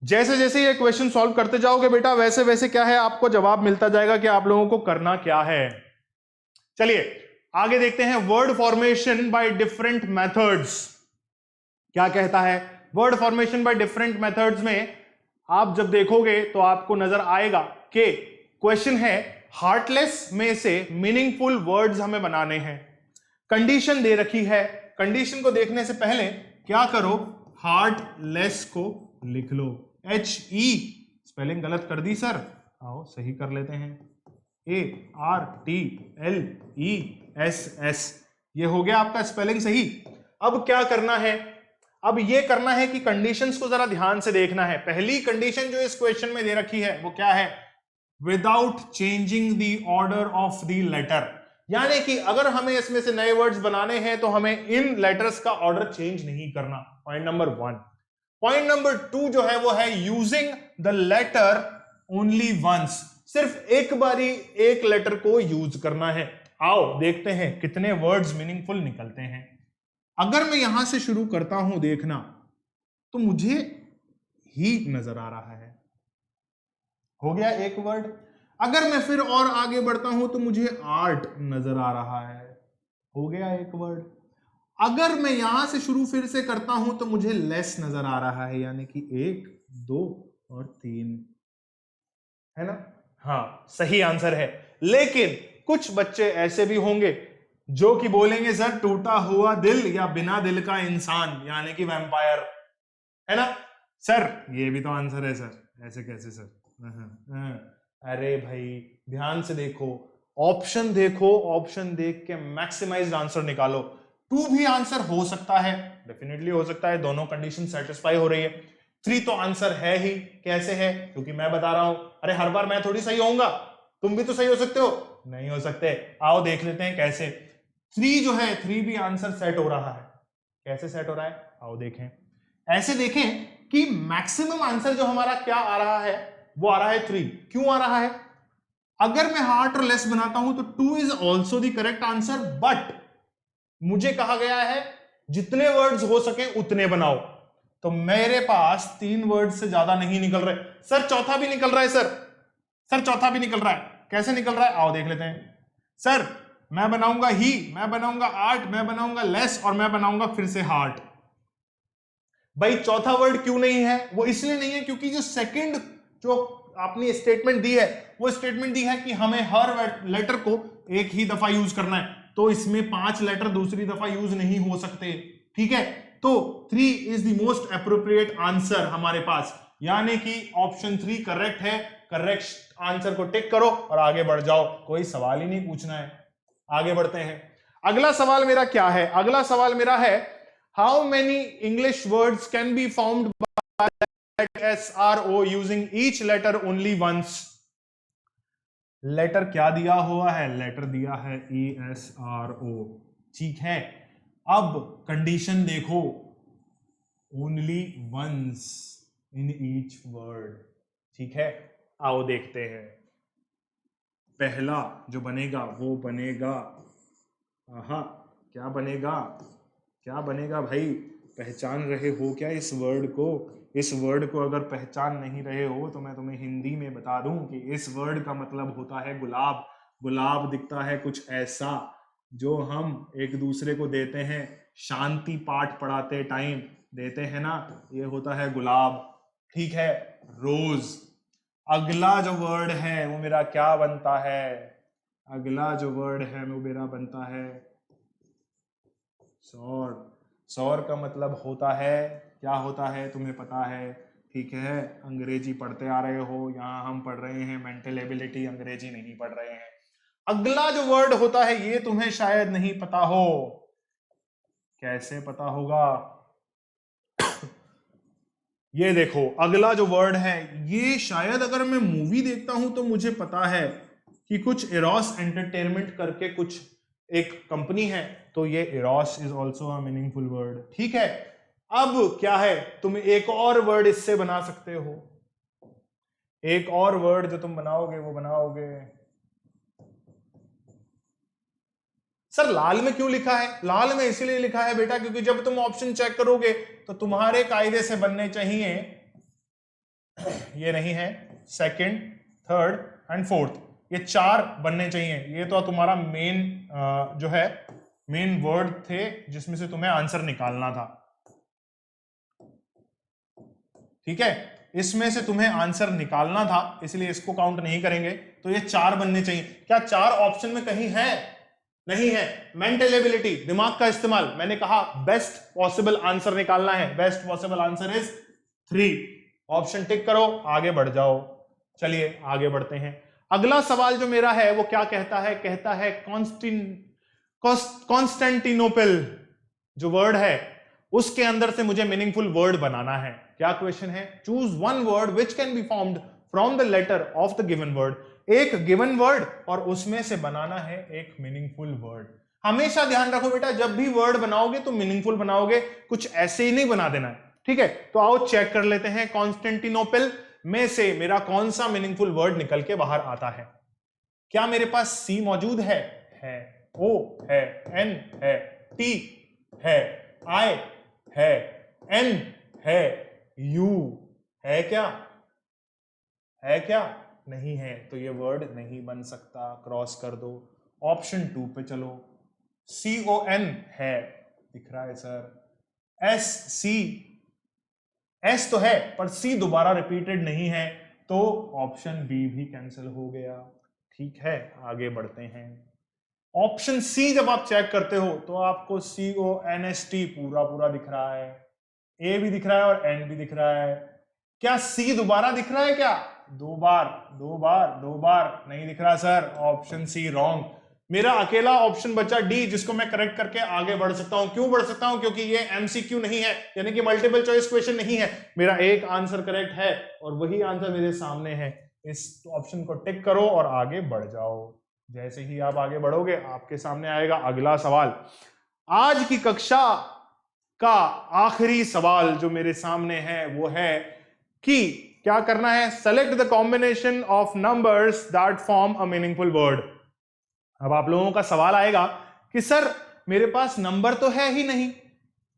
जैसे जैसे ये क्वेश्चन सॉल्व करते जाओगे बेटा, वैसे वैसे क्या है, आपको जवाब मिलता जाएगा कि आप लोगों को करना क्या है। चलिए आगे देखते हैं, word formation by different methods क्या कहता है। Word formation by different methods में आप जब देखोगे तो आपको नजर आएगा कि क्वेश्चन है हार्टलेस में से मीनिंगफुल वर्ड्स हमें बनाने हैं, कंडीशन दे रखी है। कंडीशन को देखने से पहले क्या करो, हार्टलेस को लिख लो, HE, स्पेलिंग गलत कर दी सर, आओ सही कर लेते हैं, ARTLESS, ये हो गया आपका स्पेलिंग सही। अब क्या करना है, अब ये करना है कि कंडीशंस को जरा ध्यान से देखना है। पहली कंडीशन जो इस क्वेश्चन में दे रखी है वो क्या है, without changing the order of the letter, यानी कि अगर हमें इसमें से नए वर्ड्स बनाने हैं तो हमें इन लेटर्स का ऑर्डर चेंज नहीं करना, पॉइंट नंबर 1। पॉइंट नंबर 2 जो है वो है using the letter only once, सिर्फ एक बारी एक लेटर को यूज करना है। आओ देखते हैं कितने वर्ड्स मीनिंगफुल निकलते हैं। अगर मैं यहां से शुरू करता हूं देखना, तो मुझे ही नजर आ रहा है, हो गया एक वर्ड। अगर मैं फिर और आगे बढ़ता हूं तो मुझे आर्ट नजर आ रहा है, हो गया एक वर्ड। अगर मैं यहां से शुरू फिर से करता हूं तो मुझे लेस नजर आ रहा है, यानी कि 1 2 और 3, है ना। हाँ सही आंसर है। लेकिन कुछ बच्चे ऐसे भी होंगे जो कि बोलेंगे सर टूटा हुआ दिल या बिना दिल का इंसान, यानी कि वैम्पायर, है ना। सर ये भी तो आंसर है सर, ऐसे कैसे सर। अरे भाई ध्यान से देखो, ऑप्शन देखो, ऑप्शन देख के मैक्सिमाइज्ड आंसर निकालो। 2 भी आंसर हो सकता है, डेफिनेटली हो सकता है, दोनों कंडीशन सेटिस्फाई हो रही है। 3 तो आंसर है ही, कैसे है, क्योंकि मैं बता रहा हूं। अरे हर बार मैं थोड़ी सही होऊंगा, तुम भी तो सही हो सकते हो, नहीं हो सकते। आओ देख लेते हैं कैसे। 3 जो है 3 भी आंसर सेट हो रहा है, कैसे सेट हो रहा है, आओ देखें। ऐसे देखें कि मैक्सिमम आंसर जो हमारा क्या आ रहा है, वो आ रहा है 3। क्यों आ रहा है, अगर मैं हार्ट और लेस बनाता हूं तो 2 is also the correct answer, but मुझे कहा गया है जितने वर्ड्स हो सके उतने बनाओ, तो मेरे पास 3 वर्ड से ज्यादा नहीं निकल रहे। सर चौथा भी निकल रहा है, सर चौथा भी निकल रहा है, कैसे निकल रहा है, आओ देख लेते हैं। सर मैं बनाऊंगा ही, मैं बनाऊंगा आर्ट, मैं बनाऊंगा लेस, और मैं बनाऊंगा फिर से हार्ट। भाई चौथा वर्ड क्यों नहीं है, वो इसलिए नहीं है क्योंकि जो सेकंड जो आपने स्टेटमेंट दी है, वो स्टेटमेंट दी है कि हमें हर लेटर को एक ही दफा यूज करना है, तो इसमें 5 लेटर दूसरी दफा यूज नहीं हो सकते, ठीक है। तो 3 is the most appropriate answer हमारे पास, यानी कि ऑप्शन 3 करेक्ट है। करेक्ट आंसर को टिक करो और आगे बढ़ जाओ, कोई सवाल ही नहीं पूछना है। आगे बढ़ते हैं। अगला सवाल मेरा क्या है, अगला सवाल मेरा है how many English words can be found by SRO using each letter only once. Letter क्या दिया हुआ है, लेटर दिया है ESRO, ठीक है। अब कंडीशन देखो, only once in each word, ठीक है। आओ देखते हैं, पहला जो बनेगा वो बनेगा, क्या बनेगा, क्या बनेगा भाई, पहचान रहे हो क्या इस वर्ड को। इस वर्ड को अगर पहचान नहीं रहे हो तो मैं तुम्हें हिंदी में बता दूं कि इस वर्ड का मतलब होता है गुलाब। गुलाब दिखता है कुछ ऐसा जो हम एक दूसरे को देते हैं, शांति पाठ पढ़ाते टाइम देते हैं ना, ये होता है गुलाब, ठीक है। रोज। अगला जो वर्ड है वो मेरा क्या बनता है, अगला जो वर्ड है वो मेरा बनता है सौर। सौर का मतलब होता है, क्या होता है तुम्हें पता है, ठीक है। अंग्रेजी पढ़ते आ रहे हो, यहाँ हम पढ़ रहे हैं मेंटल एबिलिटी, अंग्रेजी नहीं पढ़ रहे हैं। अगला जो वर्ड होता है ये तुम्हें शायद नहीं पता हो, कैसे पता होगा, ये देखो अगला जो वर्ड है ये शायद अगर मैं मूवी देखता हूं तो मुझे पता है कि कुछ एरोस एंटरटेनमेंट करके कुछ एक कंपनी है, तो ये arrows is also a meaningful word, ठीक है। अब क्या है, तुम एक और वर्ड इससे बना सकते हो, एक और वर्ड जो तुम बनाओगे वो बनाओगे, सर लाल में क्यों लिखा है, लाल में इसीलिए लिखा है बेटा क्योंकि जब तुम ऑप्शन चेक करोगे तो तुम्हारे कायदे से बनने चाहिए, ये नहीं है, सेकंड, थर्ड एंड फोर्थ, ये 4 बनने चाहिए। ये तो तुम्हारा मेन जो है मेन वर्ड थे जिसमें से तुम्हें आंसर निकालना था, ठीक है। इसमें से तुम्हें आंसर निकालना था, इसलिए इसको काउंट नहीं करेंगे। तो ये 4 बनने चाहिए। क्या 4 ऑप्शन में कहीं है? नहीं है। मेंटल एबिलिटी, दिमाग का इस्तेमाल, मैंने कहा बेस्ट पॉसिबल आंसर निकालना है। Best possible answer is 3। Option tick करो, आगे बढ़ जाओ। चलिए आगे बढ़ते हैं। अगला सवाल जो मेरा है वो क्या कहता है? कहता है कॉन्स्टेंटिनोपल जो वर्ड है उसके अंदर से मुझे मीनिंगफुल वर्ड बनाना है। क्या क्वेश्चन है? Choose one word which can be formed from the letter of the given word. एक गिवन वर्ड और उसमें से बनाना है एक मीनिंगफुल वर्ड। हमेशा ध्यान रखो बेटा, जब भी वर्ड बनाओगे तो मीनिंगफुल बनाओगे, कुछ ऐसे ही नहीं बना देना है, ठीक है? तो आओ चेक कर लेते हैं, कॉन्स्टेंटिनोपल में से मेरा कौन सा मीनिंगफुल वर्ड निकल के बाहर आता है। क्या मेरे पास सी मौजूद है? ओ है, एन है, टी है, आई है, एन है, यू है। क्या है? क्या नहीं है? तो ये वर्ड नहीं बन सकता, क्रॉस कर दो। ऑप्शन 2 पे चलो। CON है, दिख रहा है सर। SC, एस तो है पर सी दोबारा रिपीटेड नहीं है, तो ऑप्शन बी भी कैंसिल हो गया। ठीक है, आगे बढ़ते हैं। ऑप्शन सी जब आप चेक करते हो तो आपको CONST पूरा पूरा दिख रहा है, ए भी दिख रहा है और एन भी दिख रहा है। क्या सी दोबारा दिख रहा है? क्या 2 बार 2 बार 2 बार? नहीं दिख रहा सर, ऑप्शन सी रॉन्ग। मेरा अकेला ऑप्शन बचा डी, जिसको मैं करेक्ट करके आगे बढ़ सकता हूं। क्यों बढ़ सकता हूं? क्योंकि ये MCQ नहीं है, यानी कि मल्टीपल चॉइस क्वेश्चन नहीं है। मेरा एक आंसर करेक्ट है और वही आंसर मेरे सामने है। इस ऑप्शन को टिक करो और आगे बढ़ जाओ। जैसे ही आप आगे बढ़ोगे आपके सामने आएगा अगला सवाल। आज की कक्षा का आखिरी सवाल जो मेरे सामने है वो है कि क्या करना है? Select the combination of numbers that form a meaningful word. अब आप लोगों का सवाल आएगा कि सर मेरे पास नंबर तो है ही नहीं।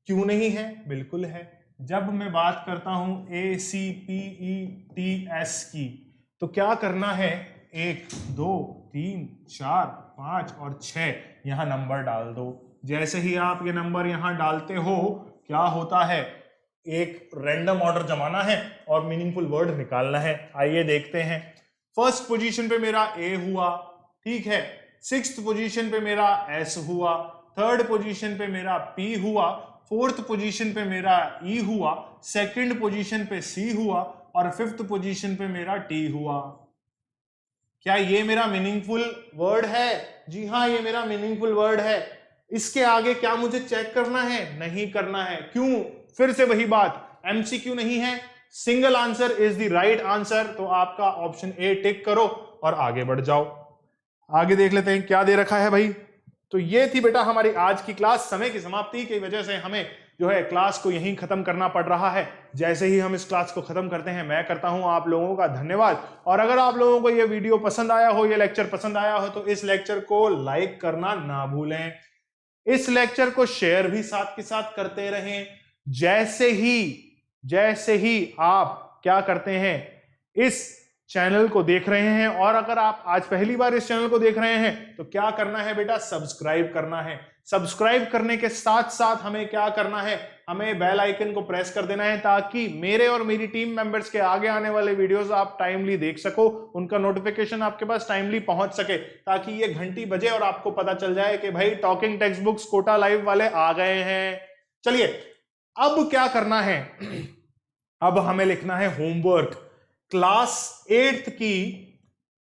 क्यों नहीं है? बिल्कुल है। जब मैं बात करता हूं ACPETS की, तो क्या करना है? 1 2 3 4 5 और 6 यहां नंबर डाल दो। जैसे ही आप ये नंबर यहां डालते हो क्या होता है? एक रैंडम ऑर्डर जमाना है और मीनिंगफुल वर्ड निकालना है। आइए देखते हैं। फर्स्ट पोजीशन पे मेरा ए हुआ, ठीक है। 6th पोजीशन पे मेरा एस हुआ, 3rd पोजीशन पे मेरा पी हुआ, 4th पोजीशन पे मेरा ई हुआ, 2nd पोजीशन पे सी हुआ और 5th पोजीशन पे मेरा टी हुआ। क्या ये मेरा मीनिंगफुल वर्ड है? जी हाँ, ये मेरा मीनिंगफुल वर्ड है। इसके आगे क्या मुझे चेक करना है? नहीं करना है। क्यों? फिर से वही बात, MCQ नहीं है, single answer is the right answer. तो आपका ऑप्शन ए टिक करो और आगे बढ़ जाओ। आगे देख लेते हैं क्या दे रखा है भाई। तो ये थी बेटा हमारी आज की क्लास। समय की समाप्ति की वजह से हमें जो है क्लास को यहीं खत्म करना पड़ रहा है। जैसे ही हम इस क्लास को खत्म करते हैं मैं करता हूं आप लोगों का धन्यवाद। और अगर आप लोगों को ये वीडियो पसंद आया हो, ये लेक्चर पसंद आया हो, तो इस लेक्चर को लाइक करना ना भूलें। इस लेक्चर को शेयर भी साथ के साथ करते रहें। जैसे ही आप क्या करते हैं, इस चैनल को देख रहे हैं और अगर आप आज पहली बार इस चैनल को देख रहे हैं तो क्या करना है बेटा? सब्सक्राइब करना है। सब्सक्राइब करने के साथ साथ हमें क्या करना है? हमें बेल आइकन को प्रेस कर देना है ताकि मेरे और मेरी टीम मेंबर्स के आगे आने वाले वीडियोस आप टाइमली देख सको, उनका नोटिफिकेशन आपके पास टाइमली पहुंच सके, ताकि ये घंटी बजे और आपको पता चल जाए कि भाई Talking Text Books Kota live वाले आ गए हैं। चलिए अब क्या करना है? अब हमें लिखना है होमवर्क। क्लास 8th की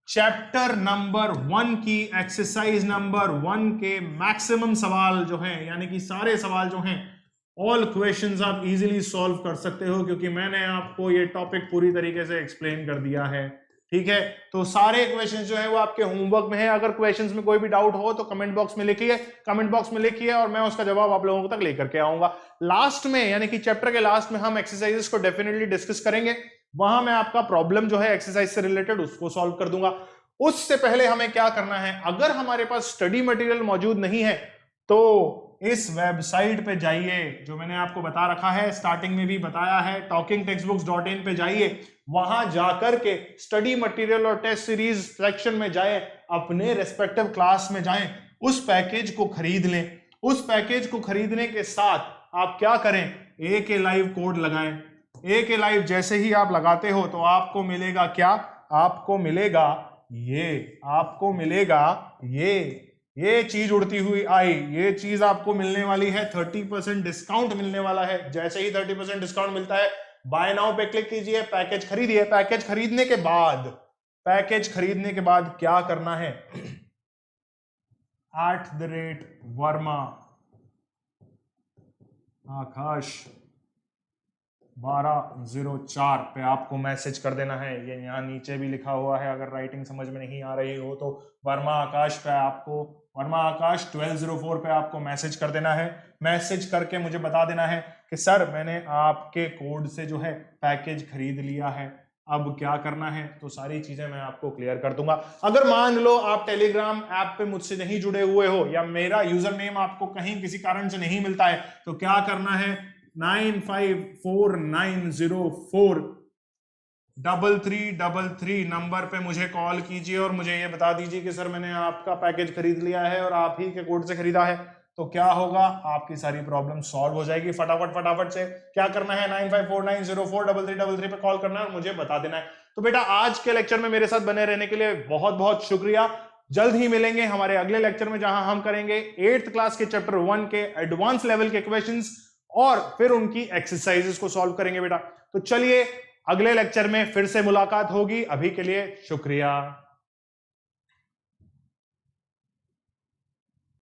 चैप्टर नंबर 1 की एक्सरसाइज नंबर 1 के मैक्सिमम सवाल जो हैं, यानी कि सारे सवाल जो हैं, ऑल क्वेश्चंस आप इजीली सॉल्व कर सकते हो, क्योंकि मैंने आपको ये टॉपिक पूरी तरीके से एक्सप्लेन कर दिया है। ठीक है, तो सारे क्वेश्चंस जो है वो आपके होमवर्क में है। अगर क्वेश्चंस में कोई भी डाउट हो तो कमेंट बॉक्स में लिखिए और मैं उसका जवाब आप लोगों तक लेकर के आऊंगा। लास्ट में, यानी कि चैप्टर के लास्ट में हम एक्सरसाइजेस को डेफिनेटली डिस्कस करेंगे। वहां मैं आपका प्रॉब्लम जो है एक्सरसाइज से रिलेटेड उसको सॉल्व कर दूंगा। उससे पहले हमें क्या करना है? अगर हमारे पास स्टडी मटेरियल मौजूद नहीं है तो इस वेबसाइट पे जाइए जो मैंने आपको बता रखा है, स्टार्टिंग में भी बताया है, talkingtextbooks.in पे जाइए। वहां जाकर के स्टडी मटेरियल और टेस्ट सीरीज सेक्शन में जाएं, अपने रेस्पेक्टिव क्लास में जाएं, उस पैकेज को खरीद लें। उस पैकेज को खरीदने के साथ आप क्या करें? ए के लाइव कोड लगाएं। ए के लाइव जैसे ही आप लगाते हो तो आपको मिलेगा क्या, आपको मिलेगा ये चीज उड़ती हुई आई, ये चीज आपको मिलने वाली है, 30% डिस्काउंट मिलने वाला है। जैसे ही 30% डिस्काउंट मिलता है बाय नाउ पे क्लिक कीजिए, पैकेज खरीदिए। पैकेज खरीदने के बाद क्या करना है, @वर्मा आकाश 1204 पे आपको मैसेज कर देना है। ये यहाँ नीचे भी लिखा हुआ है, अगर राइटिंग समझ में नहीं आ रही हो तो वर्मा आकाश 1204 पे आपको मैसेज कर देना है। मैसेज करके मुझे बता देना है कि सर मैंने आपके कोड से जो है पैकेज खरीद लिया है, अब क्या करना है। तो सारी चीजें मैं आपको क्लियर कर दूंगा। अगर मान लो आप टेलीग्राम ऐप पे मुझसे नहीं जुड़े हुए हो या मेरा यूजर नेम आपको कहीं किसी कारण से नहीं मिलता है, तो क्या करना है, 9549043333 नंबर पे मुझे कॉल कीजिए और मुझे ये बता दीजिए कि सर मैंने आपका पैकेज खरीद लिया है और आप ही के कोड से खरीदा है। तो क्या होगा, आपकी सारी प्रॉब्लम सॉल्व हो जाएगी। फटाफट से क्या करना है, 9549043333 पे कॉल करना है और मुझे बता देना है। तो बेटा आज के लेक्चर में मेरे साथ बने रहने के लिए बहुत बहुत शुक्रिया। जल्द ही मिलेंगे हमारे अगले लेक्चर में, जहां हम करेंगे 8th क्लास के चैप्टर 1 के एडवांस लेवल के क्वेश्चंस और फिर उनकी एक्सरसाइजेस को सॉल्व करेंगे बेटा। तो चलिए अगले लेक्चर में फिर से मुलाकात होगी। अभी के लिए शुक्रिया।